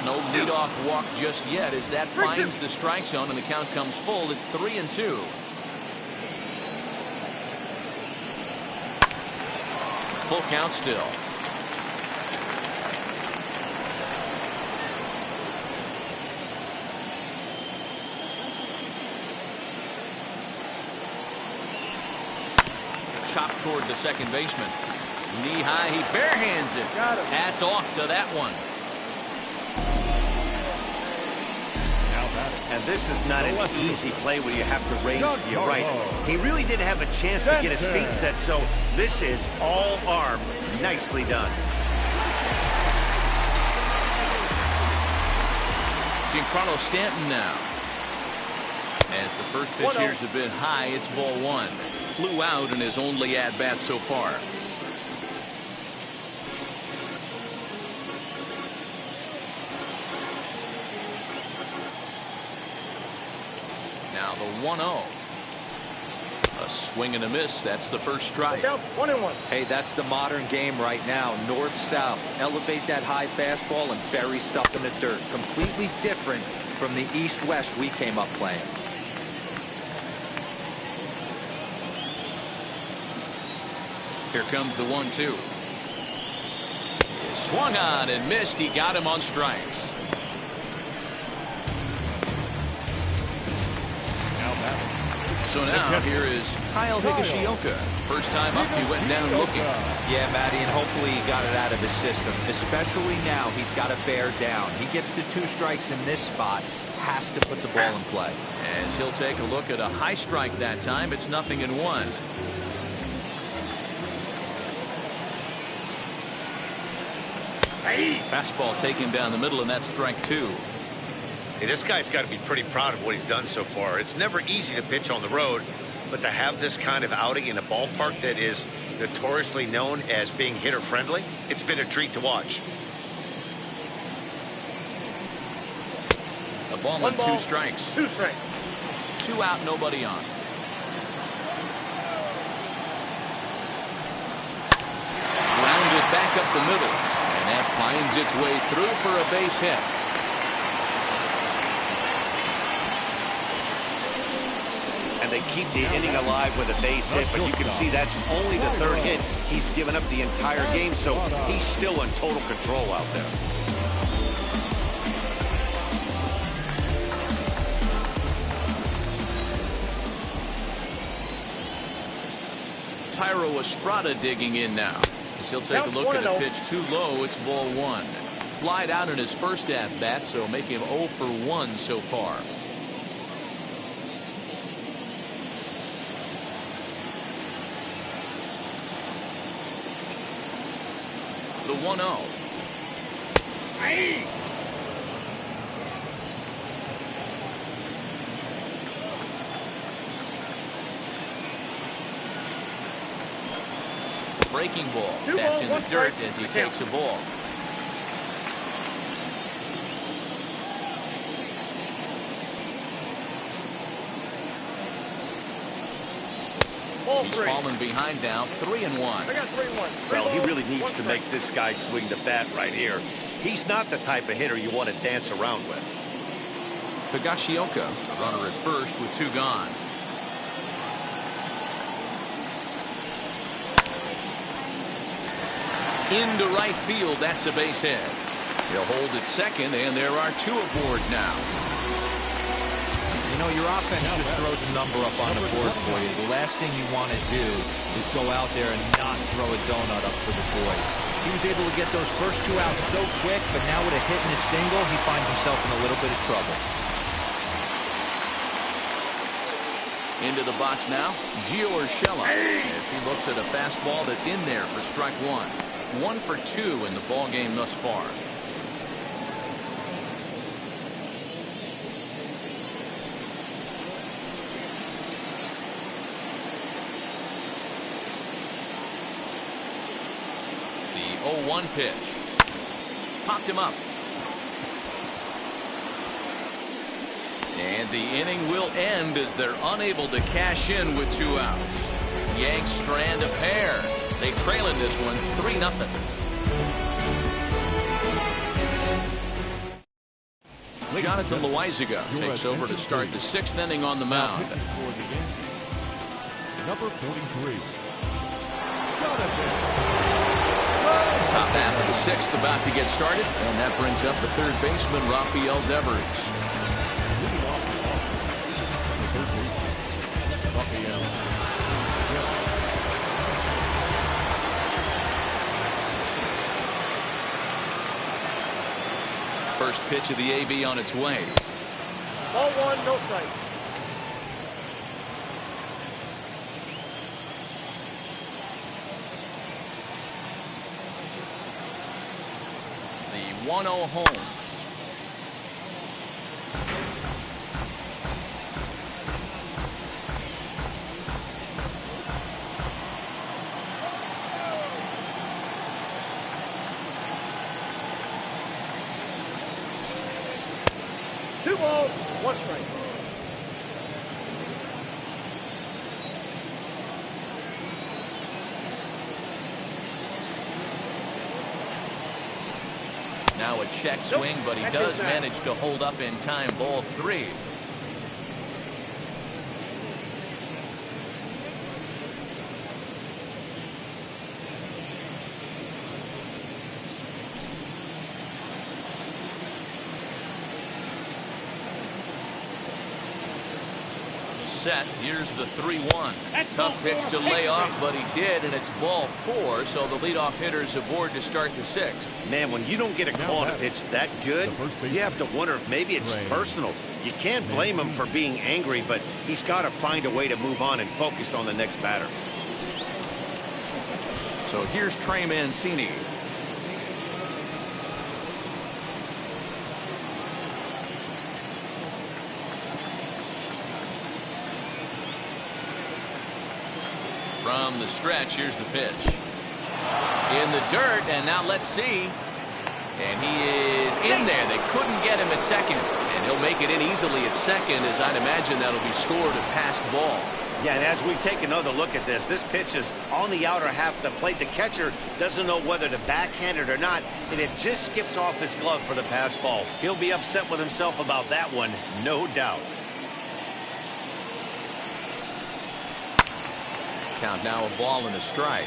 No leadoff walk just yet as that finds the strike zone and the count comes full at 3-2. Full count still. Chopped toward the second baseman. Knee high, he barehands it. Hats off to that one.
And this is not an easy play when you have to raise to your right. He really didn't have a chance to get his feet set, so this is all arm. Nicely done.
Giancarlo Stanton now. As the first pitch here's a bit high, it's ball 1. Flew out in his only at-bat so far. Now the 1-0. A swing and a miss. That's the first strike.
1-1.
Hey, that's the modern game right now. North-south. Elevate that high fastball and bury stuff in the dirt. Completely different from the east-west we came up playing.
Here comes the 1-2. Swung on and missed. He got him on strikes. So now here is Kyle Higashioka. First time up, he went down looking.
Yeah, Matty, and hopefully he got it out of his system. Especially now, he's got to bear down. He gets the 2 strikes in this spot. Has to put the ball in play.
As he'll take a look at a high strike that time, it's 0-1. Fastball taken down the middle, and that's strike 2.
Hey, this guy's got to be pretty proud of what he's done so far. It's never easy to pitch on the road, but to have this kind of outing in a ballpark that is notoriously known as being hitter-friendly, it's been a treat to watch.
A ball and 2 strikes.
2 strikes.
2 out, nobody on. Grounded back up the middle, and that finds its way through for a base hit.
And they keep the inning alive with a base hit, but you can see that's only the 3rd hit he's given up the entire game, so he's still in total control out there.
Tyro Estrada digging in now. As he'll take a look at a pitch too low, it's ball 1. Flied out in his first at-bat, so making him 0 for 1 so far. 1-0. Breaking ball. That's in the dirt as he takes a ball. He's fallen behind now, 3-1.
I got 3-1.
Well, he really needs to make this guy swing the bat right here. He's not the type of hitter you want to dance around with.
Higashioka, runner at first with 2 gone. Into right field, that's a base hit. He'll hold at second, and there are 2 aboard now.
You know, your offense just throws a number up on the board for you. The last thing you want to do is go out there and not throw a donut up for the boys. He was able to get those first 2 outs so quick, but now with a hit and a single, he finds himself in a little bit of trouble.
Into the box now, Gio Urshela, as he looks at a fastball that's in there for strike 1. 1 for 2 in the ball game thus far. The 0-1 pitch. Popped him up. And the inning will end as they're unable to cash in with 2 outs. Yanks strand a pair. They trail in this one 3-0. Jonathan Loaizaga takes over to start the 6th inning on the mound.
Number 43.
Top half of the 6th about to get started, and that brings up the 3rd baseman, Rafael Devers. First pitch of the AB on its way.
Ball 1, no strike.
The 1-0 home.
Two balls, 1 strike.
Now a check swing, but he does manage to hold up in time. Ball 3. Set. Here's the 3-1. Tough pitch to lay off, but he did, and it's ball 4, so the leadoff hitter's aboard to start the 6th.
Man, when you don't get a call on a pitch that good, you have to wonder if maybe it's personal. You can't blame him for being angry, but he's got to find a way to move on and focus on the next batter.
So here's Trey Mancini. From the stretch, here's the pitch. In the dirt, and now let's see. And he is in there. They couldn't get him at second. And he'll make it in easily at second, as I'd imagine that'll be scored a passed ball.
Yeah, and as we take another look at this pitch is on the outer half of the plate. The catcher doesn't know whether to backhand it or not, and it just skips off his glove for the pass ball. He'll be upset with himself about that one, no doubt.
Count now, a ball and a strike.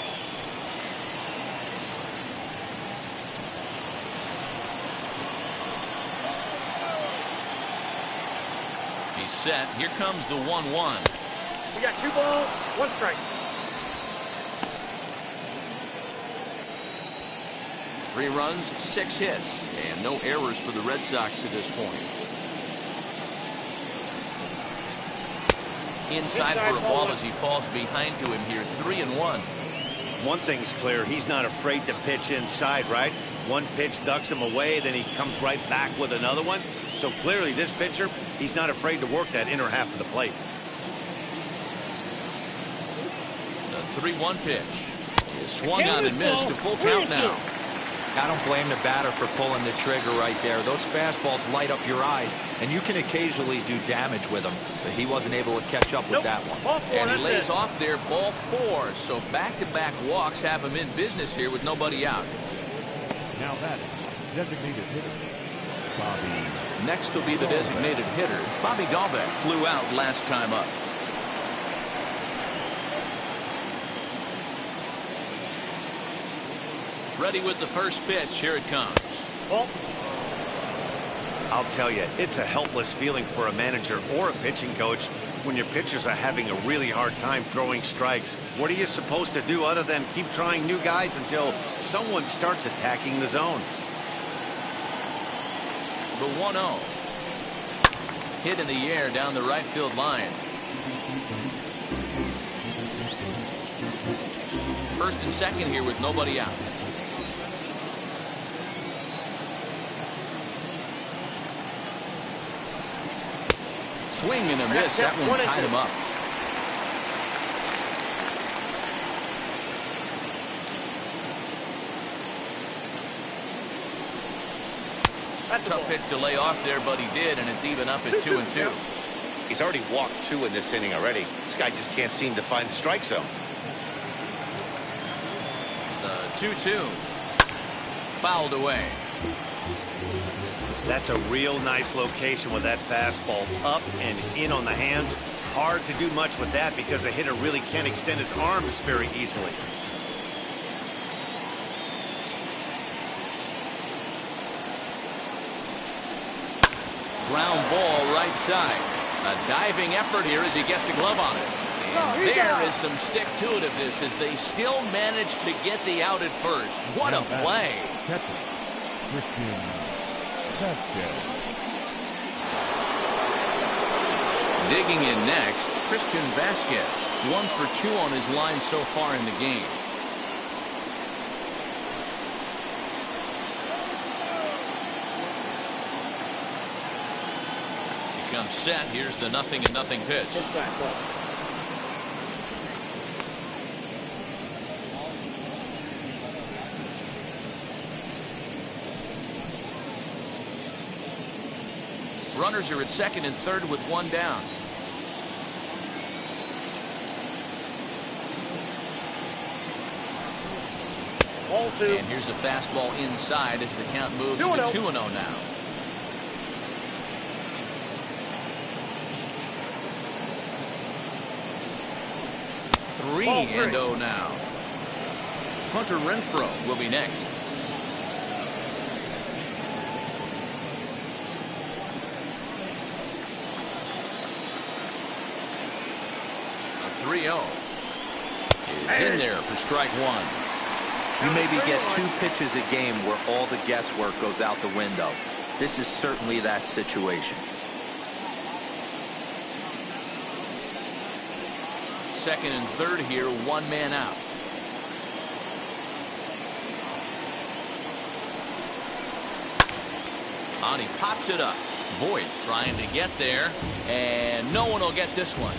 He's set. Here comes the 1-1.
We got 2 balls, 1 strike.
3 runs, 6 hits, and no errors for the Red Sox to this point. Inside for a ball as he falls behind to him here, 3-1.
One thing's clear, he's not afraid to pitch inside, right? One pitch ducks him away, then he comes right back with another one. So clearly this pitcher, he's not afraid to work that inner half of the plate.
The 3-1 pitch is swung on and missed. A full count now.
I don't blame the batter for pulling the trigger right there. Those fastballs light up your eyes, and you can occasionally do damage with them, but he wasn't able to catch up with that one.
And he lays off there, ball 4. So back-to-back walks have him in business here with nobody out.
Now that designated hitter, Bobby.
Next will be the designated hitter. Bobby Dahlbeck flew out last time up. Ready with the first pitch. Here it comes.
I'll tell you, it's a helpless feeling for a manager or a pitching coach when your pitchers are having a really hard time throwing strikes. What are you supposed to do other than keep trying new guys until someone starts attacking the zone?
The 1-0. Hit in the air down the right field line. First and second here with nobody out. Swing and a miss. That one tied him up. Tough pitch to lay off there, but he did, and it's even up at 2-2.
He's already walked 2 in this inning already. This guy just can't seem to find the strike zone.
The 2-2. Fouled away.
That's a real nice location with that fastball up and in on the hands. Hard to do much with that because a hitter really can't extend his arms very easily.
Ground ball right side. A diving effort here as he gets a glove on it. And there is some stick-to-itiveness as they still manage to get the out at first. What a play. Digging in next, Christian Vasquez. 1 for 2 on his line so far in the game. He comes set. Here's the 0-0 pitch. Runners are at second and third with 1 down. And here's a fastball inside as the count moves to 2-0 now. Three and 0 now. Hunter Renfroe will be next. A 3-0 is in there for strike 1.
You maybe get 2 pitches a game where all the guesswork goes out the window. This is certainly that situation.
Second and third here, 1 man out. On he pops it up. Voit trying to get there, and no one will get this one.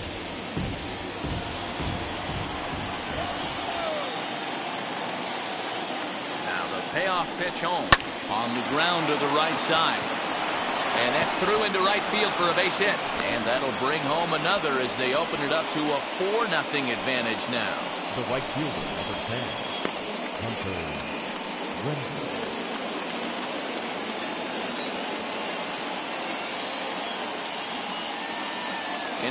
Payoff pitch home on the ground to the right side. And that's through into right field for a base hit. And that'll bring home another as they open it up to a 4-0 advantage now.
The right fielder, number 10, Hunter Renfroe.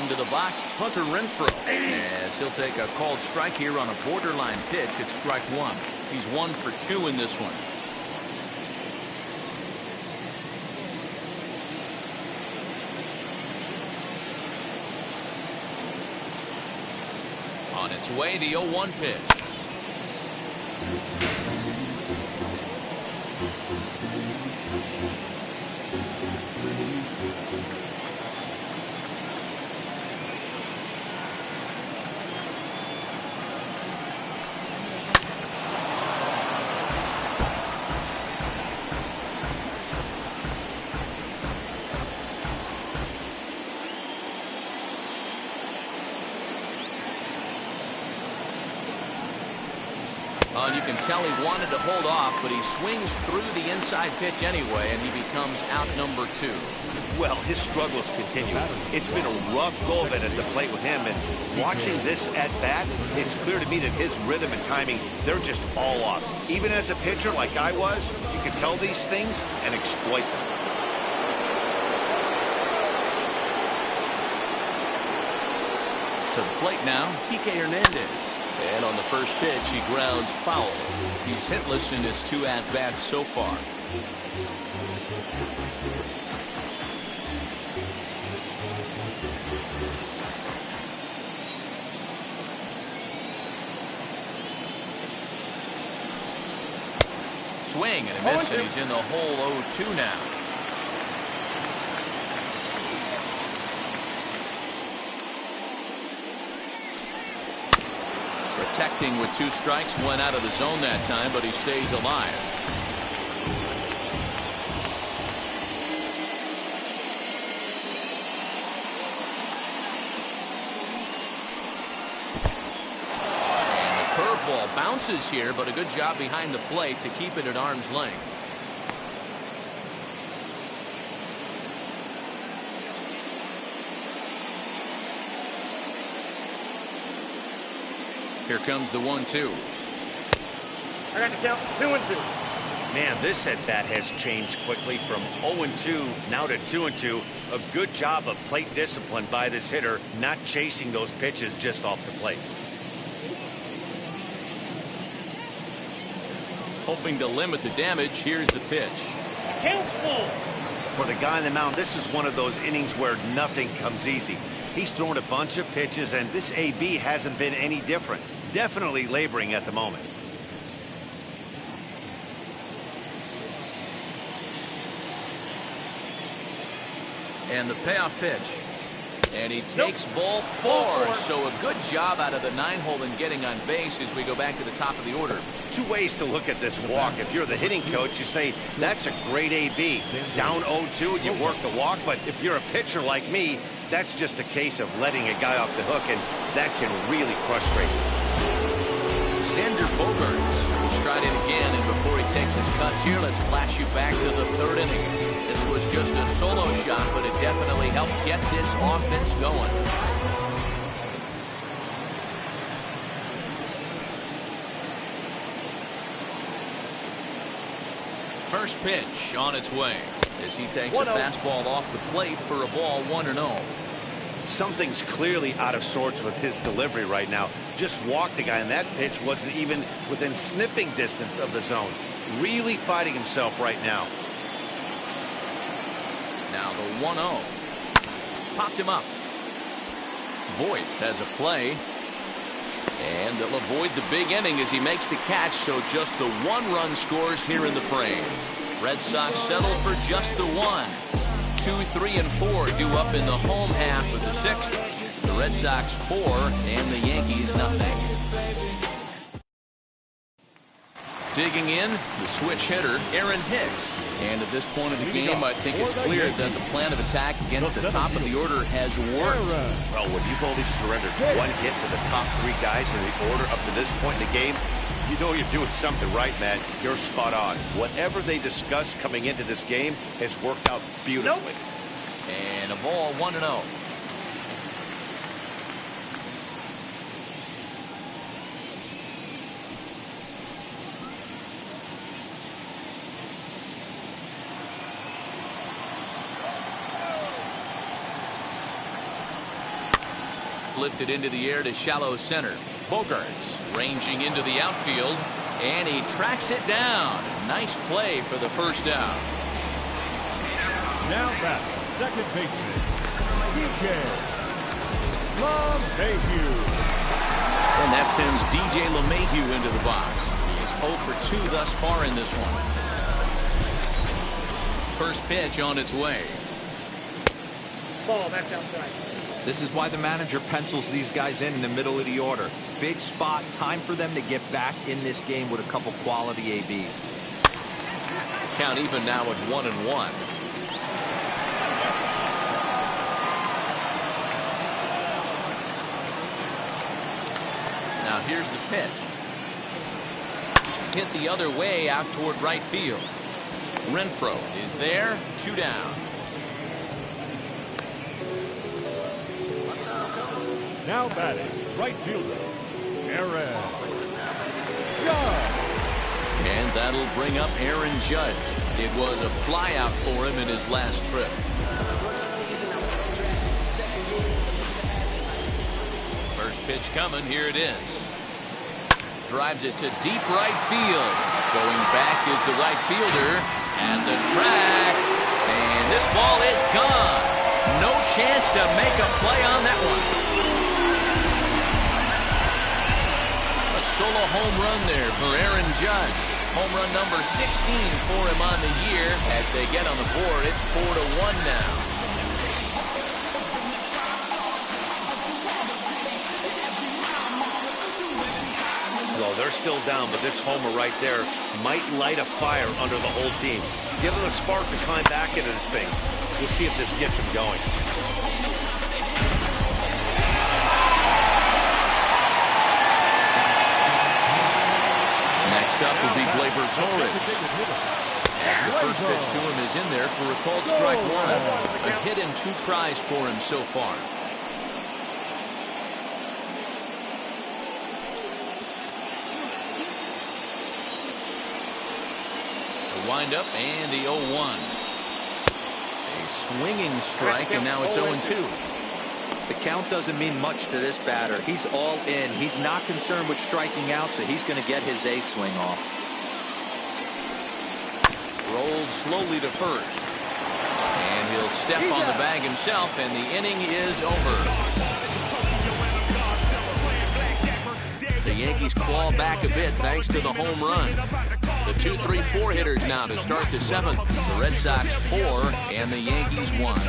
Into the box, Hunter Renfroe. As he'll take a called strike here on a borderline pitch. It's strike 1. He's 1 for 2 in this one. On its way, the 0-1 pitch. can tell he wanted to hold off, but he swings through the inside pitch anyway, and he becomes out number 2.
Well, his struggles continue. It's been a rough go of it at the plate with him, and watching this at bat, it's clear to me that his rhythm and timing, they're just all off. Even as a pitcher like I was, you can tell these things and exploit them.
To the plate now, Kike Hernandez. And on the first pitch, he grounds foul. He's hitless in his 2 at-bats so far. Swing and a miss, and he's in the hole 0-2 now. Protecting with 2 strikes, went out of the zone that time, but he stays alive. And the curveball bounces here, but a good job behind the plate to keep it at arm's length. Here comes the 1-2.
I got the count 2-2.
Man, this at-bat has changed quickly from 0-2 now to 2-2. A good job of plate discipline by this hitter, not chasing those pitches just off the plate.
Hoping to limit the damage, here's the pitch.
Count full.
For the guy on the mound, this is one of those innings where nothing comes easy. He's thrown a bunch of pitches, and this AB hasn't been any different. Definitely laboring at the moment.
And the payoff pitch. And he takes ball 4. So a good job out of the 9-hole in getting on base as we go back to the top of the order.
2 ways to look at this walk. If you're the hitting coach, you say, that's a great AB. Down 0-2 and you work the walk. But if you're a pitcher like me, that's just a case of letting a guy off the hook, and that can really frustrate you.
Xander Bogaerts will stride in again, and before he takes his cuts here, let's flash you back to the 3rd inning. This was just a solo shot, but it definitely helped get this offense going. First pitch on its way as he takes a fastball off the plate for a ball 1-0.
Something's clearly out of sorts with his delivery right now. Just walked the guy, and that pitch wasn't even within sniffing distance of the zone. Really fighting himself right now.
Now the 1-0. Popped him up. Voit has a play. And they'll avoid the big inning as he makes the catch, so just the 1 run scores here in the frame. Red Sox settle for just the 1. 2, 3, and 4 due up in the home half of the 6th. The Red Sox 4 and the Yankees nothing. Digging in, the switch hitter, Aaron Hicks. And at this point of the game, I think it's clear that the plan of attack against the top of the order has worked.
Well, when you've only surrendered 1 hit to the top 3 guys in the order up to this point in the game, you know you're doing something right, Matt. You're spot on. Whatever they discussed coming into this game has worked out beautifully.
And a ball 1-0. Lifted into the air to shallow center. Bogaerts ranging into the outfield, and he tracks it down. Nice play for the first down.
Now back, second baseman, DJ LeMahieu.
And that sends DJ LeMahieu into the box. He is 0 for 2 thus far in this one. First pitch on its way.
Ball, that's outside.
This is why the manager pencils these guys in the middle of the order. Big spot, time for them to get back in this game with a couple quality ABs.
Count even now at 1-1. Now here's the pitch. hit the other way out toward right field. Renfroe is there, 2 down.
Now batting, right fielder, Aaron Judge.
And that'll bring up Aaron Judge. It was a flyout for him in his last trip. First pitch coming, here it is. Drives it to deep right field. Going back is the right fielder at the track. And this ball is gone. No chance to make a play on that one. A solo home run there for Aaron Judge. Home run number 16 for him on the year. As they get on the board, it's 4-1 now.
Well, they're still down, but this homer right there might light a fire under the whole team. Give them a spark to climb back into this thing. We'll see if this gets them going.
Next up will be Gleyber Torres. As the first pitch to him is in there for a called strike 1. A hit in 2 tries for him so far. The windup and the 0-1. A swinging strike, and now it's 0-2.
The count doesn't mean much to this batter. He's all in. He's not concerned with striking out, so he's going to get his A swing off.
Rolled slowly to first. And he'll step on the bag himself, and the inning is over. The Yankees claw back a bit thanks to the home run. The 2-3-4 hitters now to start the 7th. The Red Sox 4 and the Yankees 1.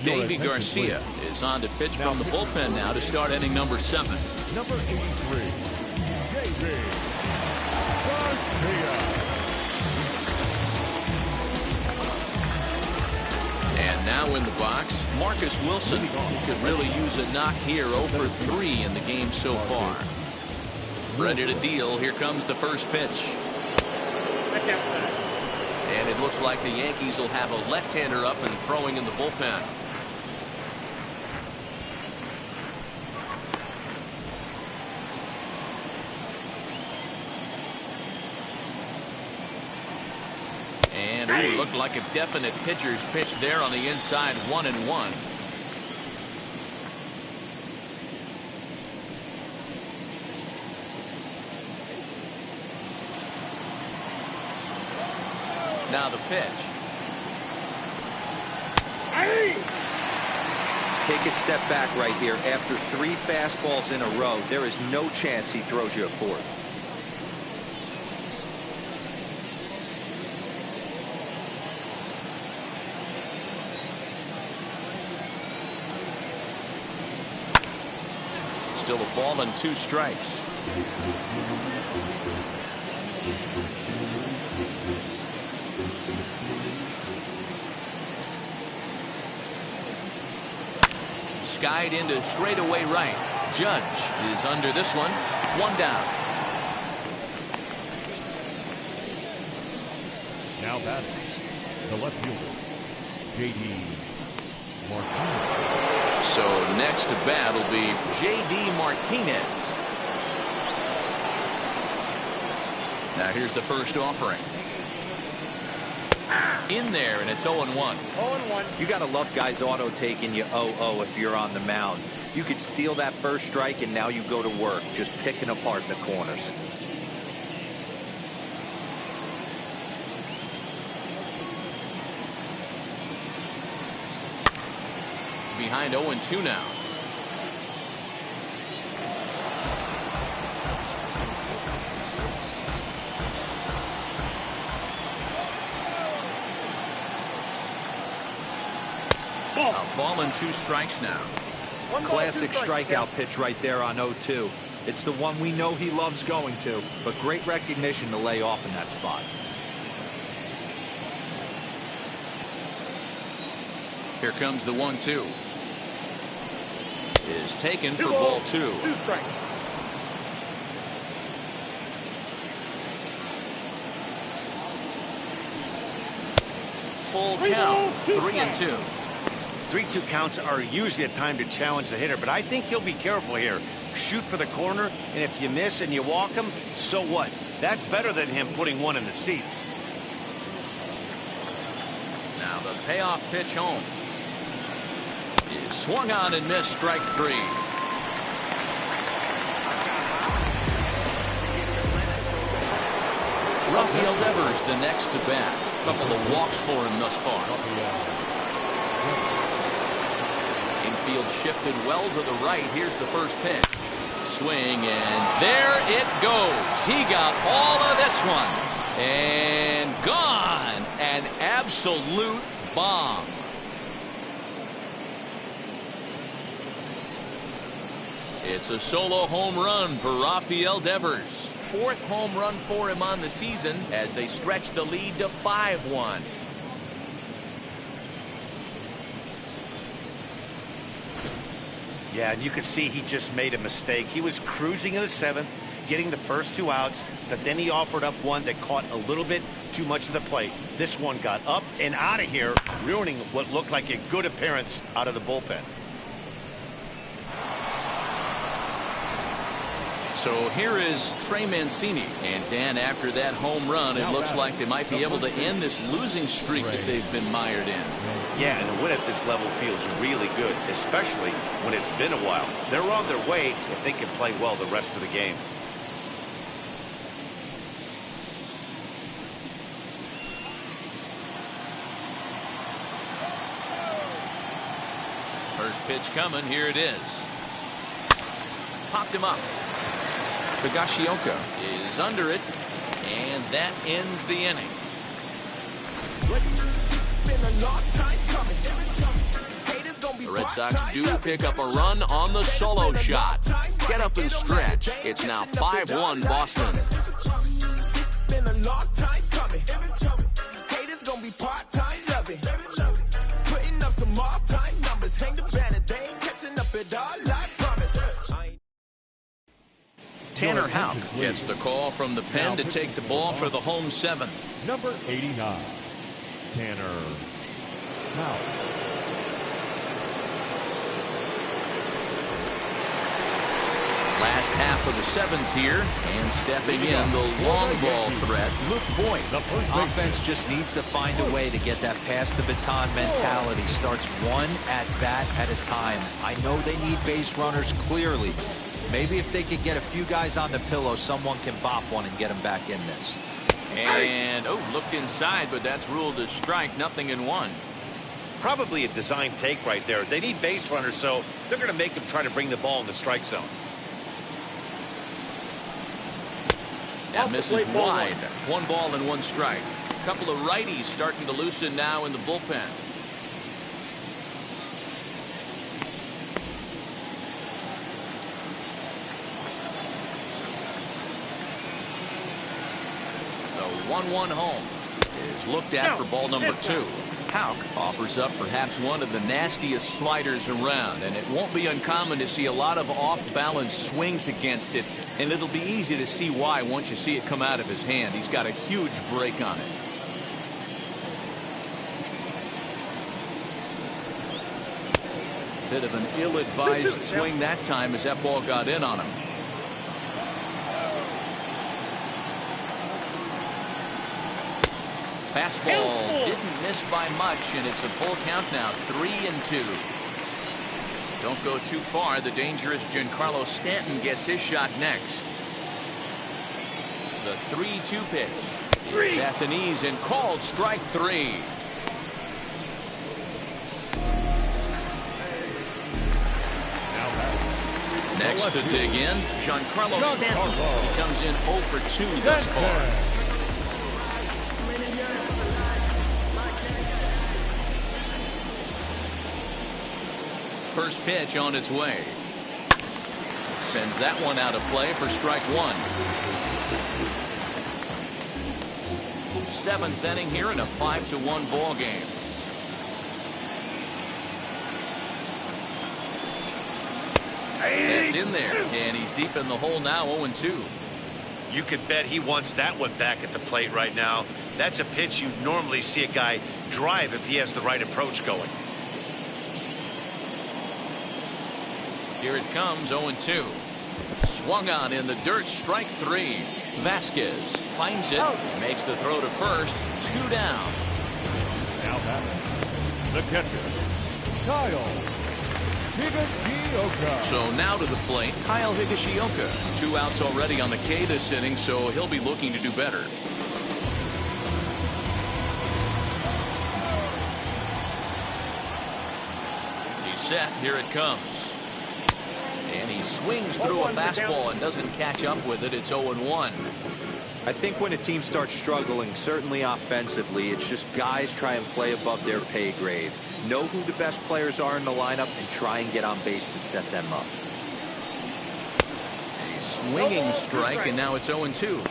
Davy Garcia is on to pitch from the bullpen now to start inning number 7.
Number 83, Davy Garcia.
And now in the box, Marcus Wilson, who could really use a knock here. 0 for 3 in the game so far. Ready to deal. Here comes the first pitch. And it looks like the Yankees will have a left-hander up and throwing in the bullpen. And ooh, looked like a definite pitcher's pitch there on the inside. 1-1. Now the pitch.
Take a step back right here. After 3 fastballs in a row, there is no chance he throws you a 4th.
Still a ball and 2 strikes. Skied into straightaway right. Judge is under this one. 1 down.
Now batting, the left fielder, J.D. Martinez.
So next to bat will be J.D. Martinez. Now here's the first offering. In there, and it's 0-1.
0-1.
You got to love guys auto taking you 0-0 if you're on the mound. You could steal that first strike, and now you go to work, just picking apart the corners.
Behind 0-2 now. A ball and 2 strikes now.
Classic strikeout pitch right there on 0-2. It's the one we know he loves going to, but great recognition to lay off in that spot.
Here comes the 1-2. Is taken for ball 2.
2 strikes.
Full count, 3-2.
3-2 counts are usually a time to challenge the hitter, but I think he'll be careful here. Shoot for the corner, and if you miss and you walk him, so what? That's better than him putting one in the seats.
Now the payoff pitch home. Is swung on and missed, strike 3. Rafael Devers the next to bat. Couple of walks for him thus far. Infield shifted well to the right. Here's the first pitch. Swing, and there it goes. He got all of this one. And gone. An absolute bomb. It's a solo home run for Rafael Devers. 4th home run for him on the season as they stretch the lead to 5-1.
Yeah, and you could see he just made a mistake. He was cruising in the 7th, getting the first 2 outs, but then he offered up one that caught a little bit too much of the plate. This one got up and out of here, ruining what looked like a good appearance out of the bullpen.
So here is Trey Mancini. And Dan, after that home run, it looks like they might be able to end this losing streak that they've been mired in.
Yeah, and a win at this level feels really good, especially when it's been a while. They're on their way if they can play well the rest of the game.
First pitch coming. Here it is. Popped him up. Higashioka is under it, and that ends the inning. The Red Sox do pick up a run on the solo shot. Get up and stretch. It's now 5-1 Boston.
Been a long time coming. Haters gonna be part-time loving. Putting up some all-time numbers. Hang the banner, they ain't catching up at all, I promise.
Tanner Houck gets the call from the pen to take the ball for the home 7th.
Number 89, Tanner Houck.
Last half of the 7th here, and stepping in the long ball threat, Luke Boyd.
Offense just needs to find a way to get that pass the baton mentality. Starts one at bat at a time. I know they need base runners clearly. Maybe if they could get a few guys on the pillow, someone can bop one and get them back in this.
And, looked inside, but that's ruled as strike, 0-1.
Probably a design take right there. They need base runners, so they're going to make them try to bring the ball in the strike zone.
That misses wide. 1 ball and 1 strike. A couple of righties starting to loosen now in the bullpen. The 1-1 home is looked at for ball number 2. Houck offers up perhaps one of the nastiest sliders around, and it won't be uncommon to see a lot of off-balance swings against it, and it'll be easy to see why once you see it come out of his hand. He's got a huge break on it. Bit of an ill-advised swing that time as that ball got in on him. Fastball didn't miss by much, and it's a full count now, 3-2. Don't go too far. The dangerous Giancarlo Stanton gets his shot next. The 3-2 pitch is at the knees and called strike 3. Next to dig in, Giancarlo Stanton. He comes in 0 for 2 thus far. First pitch on its way. Sends that one out of play for strike 1. 7th inning here in a 5-1 ball game. It's in there, and he's deep in the hole now, 0-2.
You could bet he wants that one back at the plate right now. That's a pitch you normally see a guy drive if he has the right approach going.
Here it comes, 0-2. Swung on in the dirt, strike 3. Vasquez finds it, makes the throw to first, 2 down.
Now batting, the catcher, Kyle Higashioka.
So now to the plate, Kyle Higashioka. 2 outs already on the K this inning, so he'll be looking to do better. He's set, here it comes. And he swings through a fastball and doesn't catch up with it. It's 0-1.
I think when a team starts struggling, certainly offensively, it's just guys try and play above their pay grade. Know who the best players are in the lineup and try and get on base to set them up.
A swinging strike, and now it's 0-2.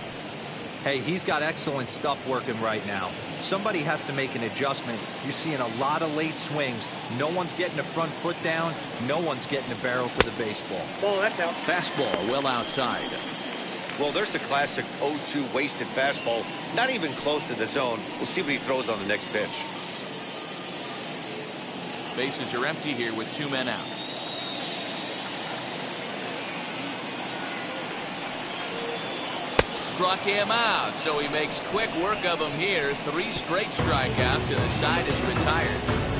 Hey, he's got excellent stuff working right now. Somebody has to make an adjustment. You're seeing a lot of late swings. No one's getting the front foot down. No one's getting the barrel to the baseball.
Ball, that's out.
Fastball well outside.
Well, there's the classic 0-2 wasted fastball. Not even close to the zone. We'll see what he throws on the next pitch.
Bases are empty here with 2 men out. Struck him out, so he makes quick work of him here. 3 straight strikeouts, and the side is retired.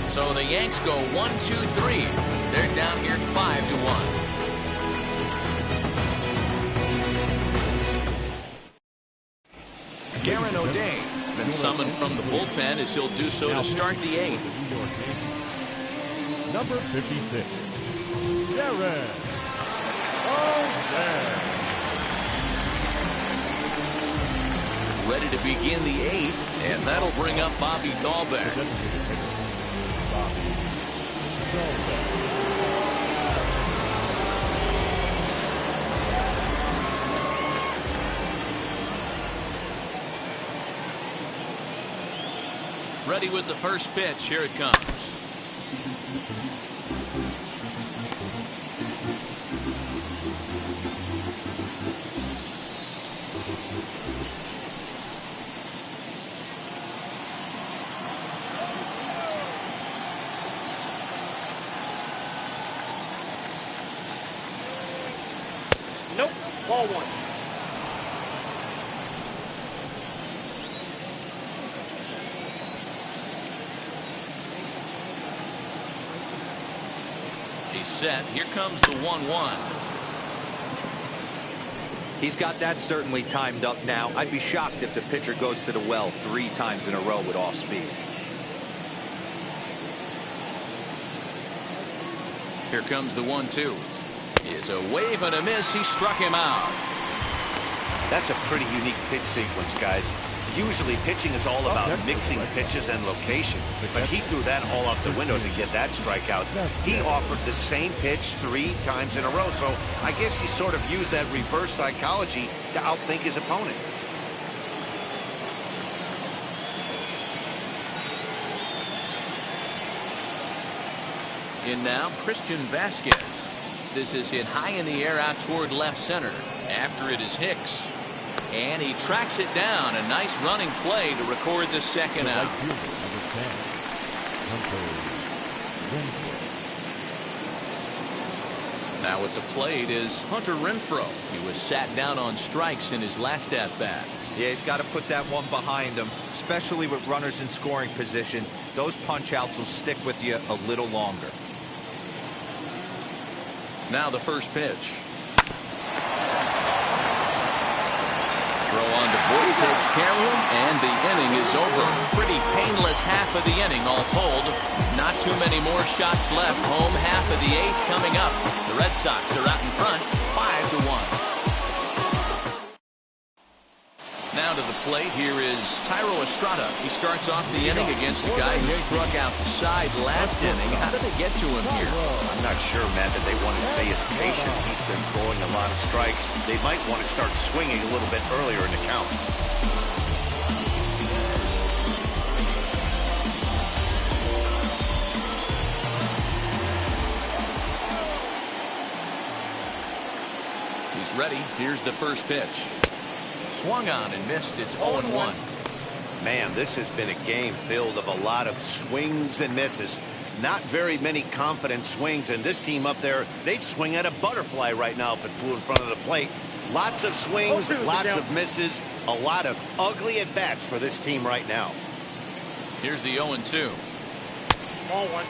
So the Yanks go 1-2-3. They're down here 5-1. Garen O'Day has been summoned from the bullpen as he'll do so to start the 8th.
Number 56, Garen O'Day.
Ready to begin the 8th, and that'll bring up Bobby Dahlbeck. Ready with the first pitch. Here it comes.
Nope. Ball 1.
He's set. Here comes the 1-1.
He's got that certainly timed up now. I'd be shocked if the pitcher goes to the well 3 times in a row with off speed.
Here comes the 1-2. Is a wave and a miss. He struck him out.
That's a pretty unique pitch sequence, guys. Usually pitching is all about mixing pitches and location, but he threw that all out the window to get that strikeout. He offered the same pitch 3 times in a row, so I guess he sort of used that reverse psychology to outthink his opponent.
In now, Christian Vasquez. This is hit high in the air out toward left center. After it is Hicks. And he tracks it down. A nice running play to record the second out. Now at the plate is Hunter Renfroe. He was sat down on strikes in his last at-bat.
Yeah, he's got to put that one behind him, especially with runners in scoring position. Those punch-outs will stick with you a little longer.
Now the first pitch. Throw on to Boyd, takes care of him, and the inning is over. Pretty painless half of the inning, all told. Not too many more shots left. Home half of the 8th coming up. The Red Sox are out in front, 5-1. Now to the plate, here is Thairo Estrada. He starts off the inning against a guy who struck out the side last inning. How did they get to him here?
I'm not sure, Matt, that they want to stay as patient. He's been throwing a lot of strikes. They might want to start swinging a little bit earlier in the count.
is ready. Here's the first pitch. Swung on and missed. It's 0-1.
Man, this has been a game filled of a lot of swings and misses. Not very many confident swings, and this team up there, they'd swing at a butterfly right now if it flew in front of the plate. Lots of swings, lots of misses, a lot of ugly at-bats for this team right now.
Here's the 0-2.
Ball one.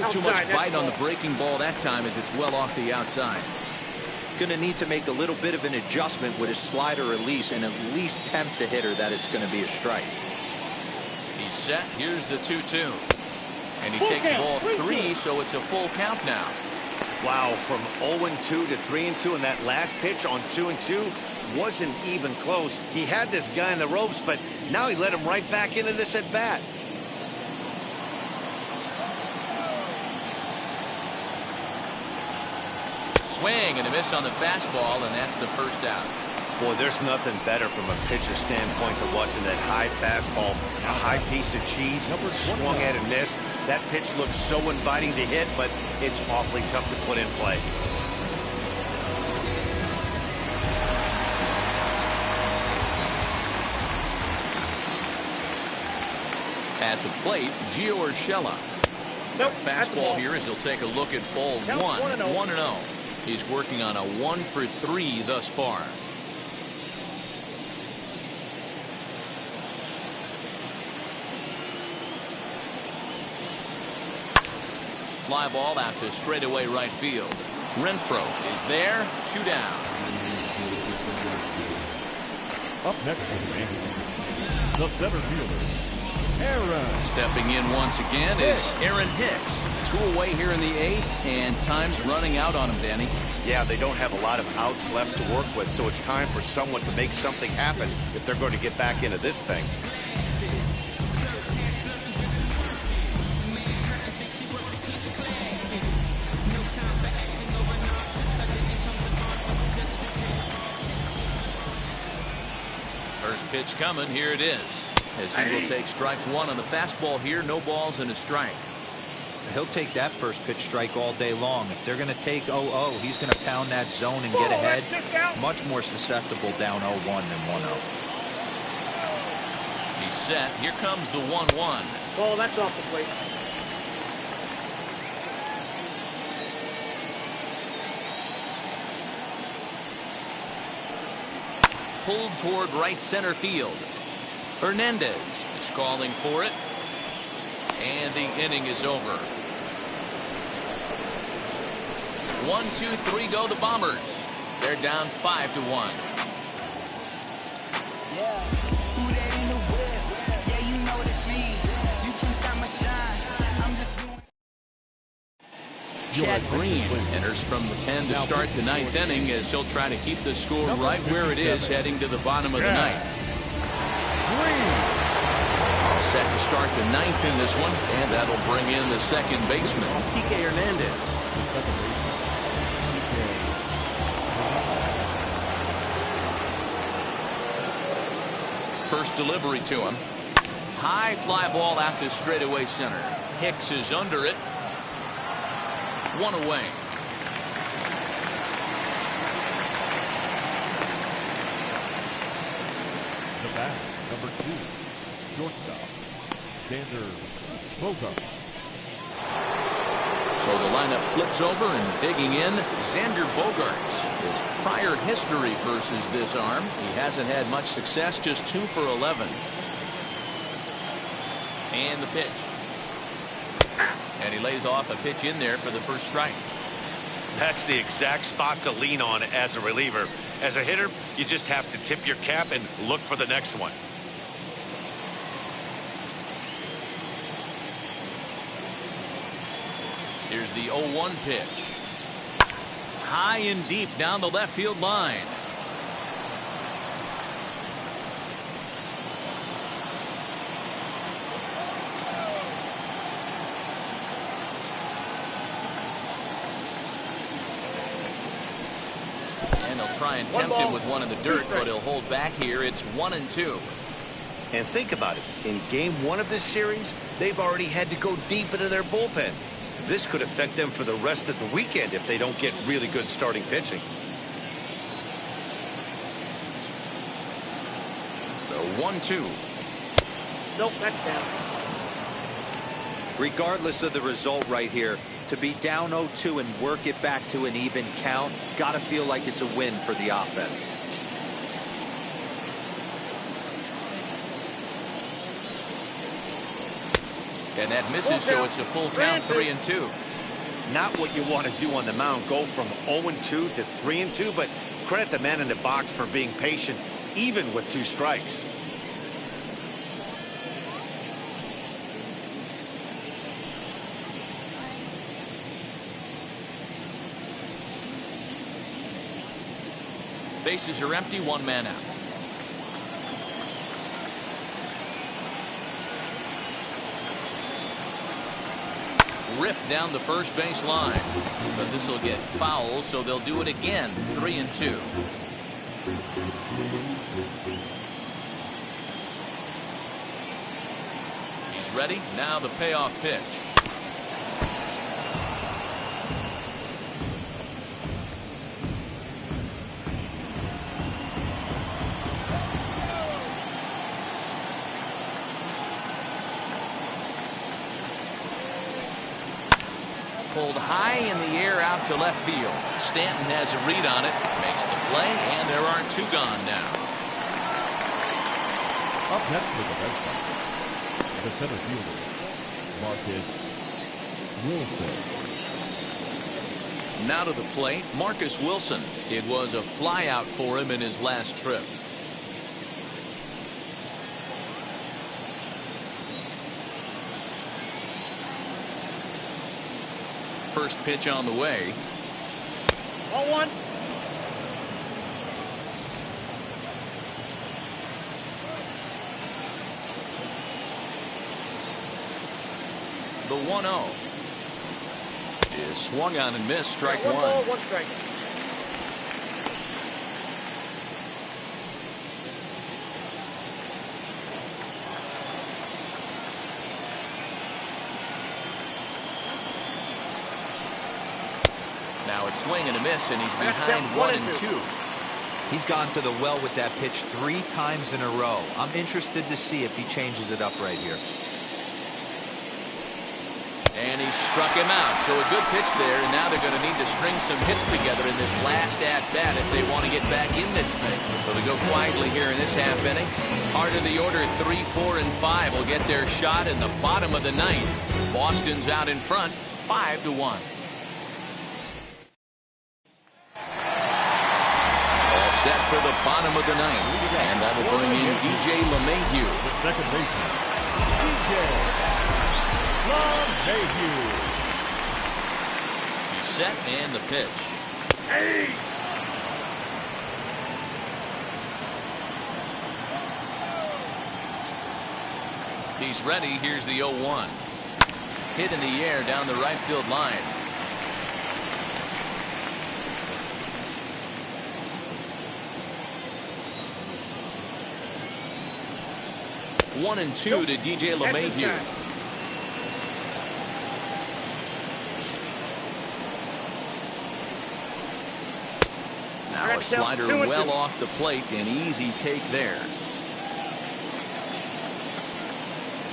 Too much bite on the breaking ball that time as it's well off the outside.
Going to need to make a little bit of an adjustment with his slider release and at least tempt the hitter that it's going to be a strike.
He's set. Here's the 2-2. And he takes ball 3, so it's a full count now.
Wow, from 0-2 to 3-2, and that last pitch on 2-2 wasn't even close. He had this guy in the ropes, but now he let him right back into this at-bat.
Swing and a miss on the fastball, and that's the first out.
Boy, there's nothing better from a pitcher standpoint than watching that high fastball, a high piece of cheese, swung at and missed. That pitch looks so inviting to hit, but it's awfully tough to put in play.
At the plate, Gio Urshela.
Nope,
Fastball here as he'll take a look at ball 1. 1-0. He's working on a 1 for 3 thus far. Fly ball out to straightaway right field. Renfroe is there. 2 down.
Up next for the Yankees, the center fielder, Aaron.
Stepping in once again is Aaron Hicks. 2 away here in the 8th, and time's running out on him, Danny.
Yeah, they don't have a lot of outs left to work with, so it's time for someone to make something happen if they're going to get back into this thing.
First pitch coming. Here it is. As he will take strike 1 on the fastball here. No balls and a strike.
He'll take that first pitch strike all day long. If they're going to take 0-0, he's going to pound that zone and get ahead. Much more susceptible down 0-1 than 1-0.
He's set. Here comes the 1-1.
Ball, that's off the plate.
Pulled toward right center field. Hernandez is calling for it. And the inning is over. 1, 2, 3 go the Bombers. They're down 5-1. Chad Green enters from the pen to start the 9th inning as he'll try to keep the score right where it is heading to the bottom of the 9th. Set to start the 9th in this one, and that'll bring in the second baseman, Kike Hernandez. First delivery to him. High fly ball out to straightaway center. Hicks is under it. 1 away.
The bat, number 2, shortstop, Xander Bogaerts.
So the lineup flips over and digging in, Xander Bogaerts. His prior history versus this arm, he hasn't had much success, just 2 for 11. And the pitch. And he lays off a pitch in there for the first strike.
That's the exact spot to lean on as a reliever. As a hitter, you just have to tip your cap and look for the next one.
Here's the 0-1 pitch. High and deep down the left field line. try and tempt him with one in the dirt, but he'll hold back here. It's 1-2.
And think about it. In game 1 of this series, they've already had to go deep into their bullpen. This could affect them for the rest of the weekend if they don't get really good starting pitching.
The 1-2.
Nope, that's down.
Regardless of the result right here, to be down 0-2 and work it back to an even count, gotta feel like it's a win for the offense.
And that misses, so it's a full count, 3-2.
Not what you want to do on the mound, go from 0-2 to 3-2, but credit the man in the box for being patient, even with 2 strikes.
Bases are empty, 1 man out. Ripped down the first base line, but this will get foul, so they'll do it again. 3-2. He's ready. Now the payoff pitch. Pulled high in the air out to left field. Stanton has a read on it, makes the play, and there are 2 gone now.
Up next for the Red Sox, the center fielder, Marcus Wilson.
Now to the plate, Marcus Wilson. It was a flyout for him in his last trip. First pitch on the way.
1-1.
The 1-0 is swung on and missed. Strike 1.
1 ball, 1 strike.
Now a swing and a miss, and he's behind 1-2.
He's gone to the well with that pitch 3 times in a row. I'm interested to see if he changes it up right here.
And he struck him out, so a good pitch there, and now they're going to need to string some hits together in this last at-bat if they want to get back in this thing. So they go quietly here in this half inning. Heart of the order, 3, 4, and 5 will get their shot in the bottom of the 9th. Boston's out in front, 5-1. Set for the bottom of the 9th, and that'll bring in DJ LeMahieu.
The second baseman, DJ LeMahieu.
He's set, and the pitch.
Hey!
He's ready. Here's the 0-1. Hit in the air down the right field line. 1-2 to DJ LeMahieu. Now a slider well off the plate, an easy take there.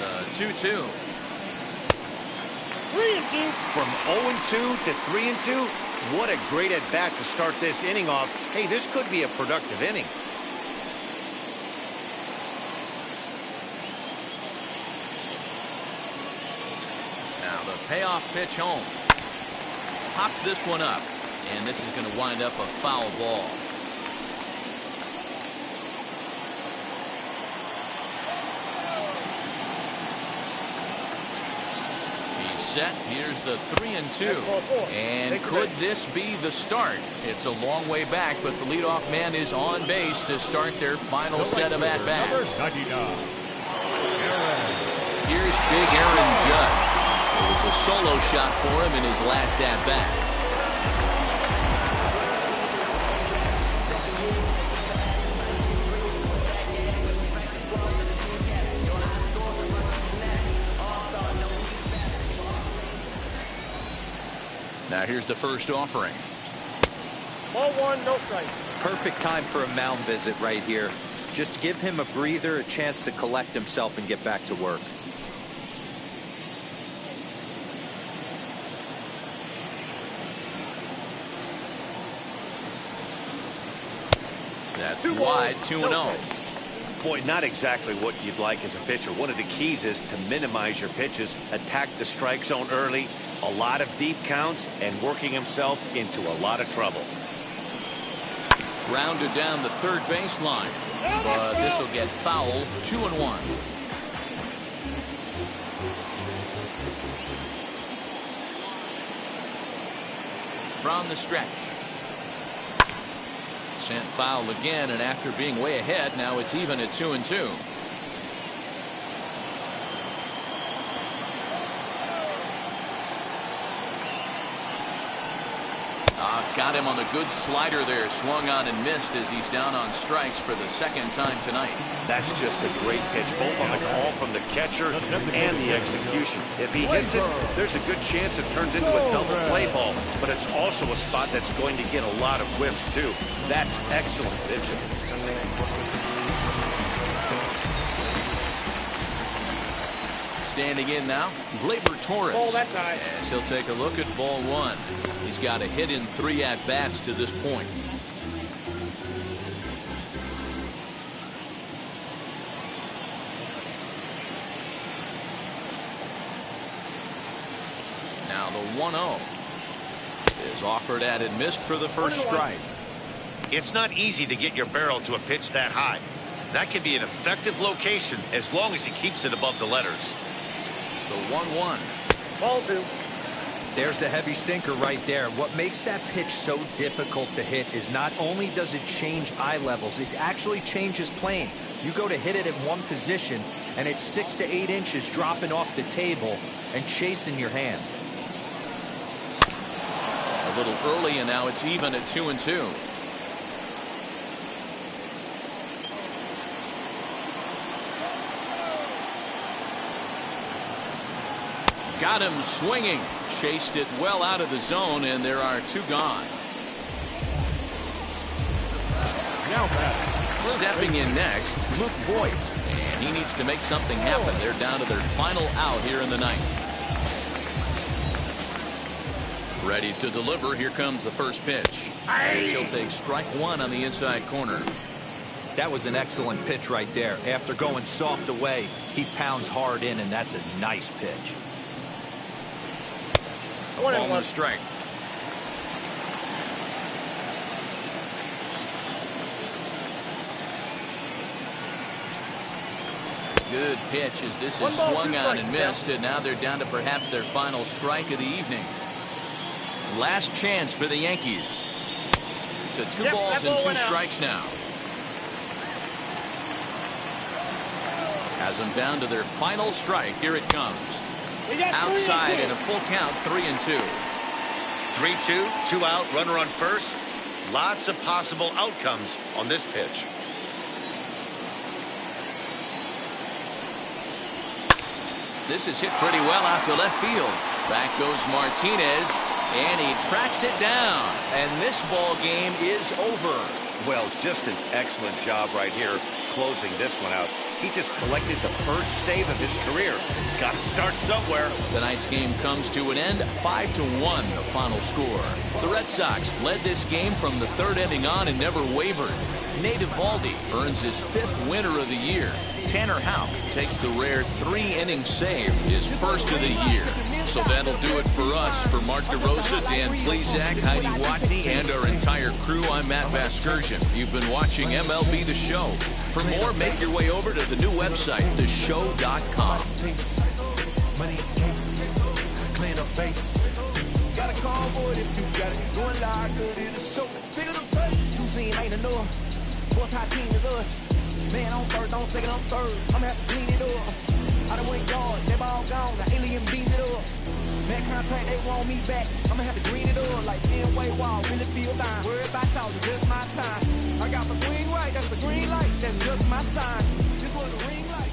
The 2-2.
3-2.
From 0-2 to 3-2, what a great at-bat to start this inning off. Hey, this could be a productive inning.
Payoff pitch home. Pops this one up, and this is going to wind up a foul ball. He's set. Here's the 3-2. And could this be the start? It's a long way back, but the leadoff man is on base to start their final set of at-bats. Here's big Aaron Judge. It was a solo shot for him in his last at-bat. here's the first offering.
Ball one, no strike.
Perfect time for a mound visit right here. Just give him a breather, a chance to collect himself and get back to work.
That's wide, 2-0.
Boy, not exactly what you'd like as a pitcher. One of the keys is to minimize your pitches, attack the strike zone early, a lot of deep counts, and working himself into a lot of trouble.
Grounded down the third baseline, but this will get foul. 2-1. From the stretch. Sent foul again, and after being way ahead, now it's even at 2-2. Got him on the good slider there. Swung on and missed as he's down on strikes for the second time tonight.
That's just a great pitch, both on the call from the catcher and the execution. If he hits it, there's a good chance it turns into a double play ball, but it's also a spot that's going to get a lot of whiffs too. That's excellent pitching.
Standing in now, Gleyber Torres.
Oh, that's high.
As he'll take a look at ball one. He's got a hit in 3 at-bats to this point. Now the 1-0 is offered at and missed for the first strike.
It's not easy to get your barrel to a pitch that high. That can be an effective location as long as he keeps it above the letters.
The 1-1.
Ball two.
There's the heavy sinker right there. What makes that pitch so difficult to hit is not only does it change eye levels, it actually changes plane. You go to hit it at one position, and it's 6 to 8 inches dropping off the table and chasing your hands.
A little early, and now it's even at 2-2. Got him swinging. Chased it well out of the zone, and there are 2 gone. Stepping in next, Luke Voigt. And he needs to make something happen. They're down to their final out here in the ninth. Ready to deliver. Here comes the first pitch. As he'll take strike one on the inside corner.
That was an excellent pitch right there. After going soft away, he pounds hard in, and that's a nice pitch.
Ball on the strike. Good pitch as this is swung on and missed, and now they're down to perhaps their final strike of the evening. Last chance for the Yankees. To 2 balls and 2 strikes now. Has them down to their final strike. Here it comes. Outside in a full count, 3-2.
3-2, 2 out, runner on first. Lots of possible outcomes on this pitch.
This is hit pretty well out to left field. Back goes Martinez, and he tracks it down. And this ball game is over.
Well, just an excellent job right here closing this one out. He just collected the first save of his career. Got to start somewhere.
Tonight's game comes to an end, 5-1 the final score. The Red Sox led this game from the 3rd inning on and never wavered. Nate Eovaldi earns his 5th winner of the year. Tanner Houck takes the rare 3-inning save, his first of the year. So that'll do it for us. For Mark DeRosa, Dan Plesac, Heidi Watney, and our entire crew, I'm Matt Vasgersian. You've been watching MLB The Show. For more, make your way over to the new website, theshow.com.
Got a call for it if you got it. Going live, good in the show. Figure the play. 2 team ain't enough. 4-tie team is us. Man on first, on second, on third. I'ma have to clean it up. I done went yard, they ball gone. Now alien beat it up. Man contract, they want me back. I'ma have to green it up like 10 way wall. Really feel fine. Worry about y'all, it's just my time. I got my swing right, that's a green light. That's just my sign. This was a ring light.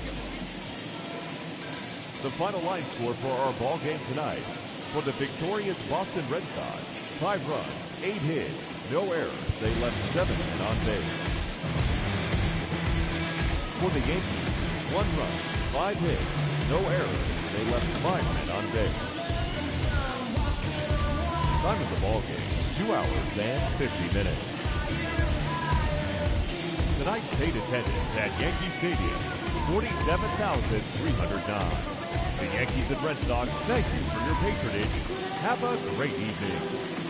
The final line score for our ball game tonight. For the victorious Boston Red Sox, 5 runs, 8 hits, no errors. They left 7 men on base. For the Yankees, 1 run, 5 hits, no errors. They left 5 men on base. Time of the ball game, 2 hours and 50 minutes. Tonight's paid attendance at Yankee Stadium, 47,309. The Yankees and Red Sox thank you for your patronage. Have a great evening.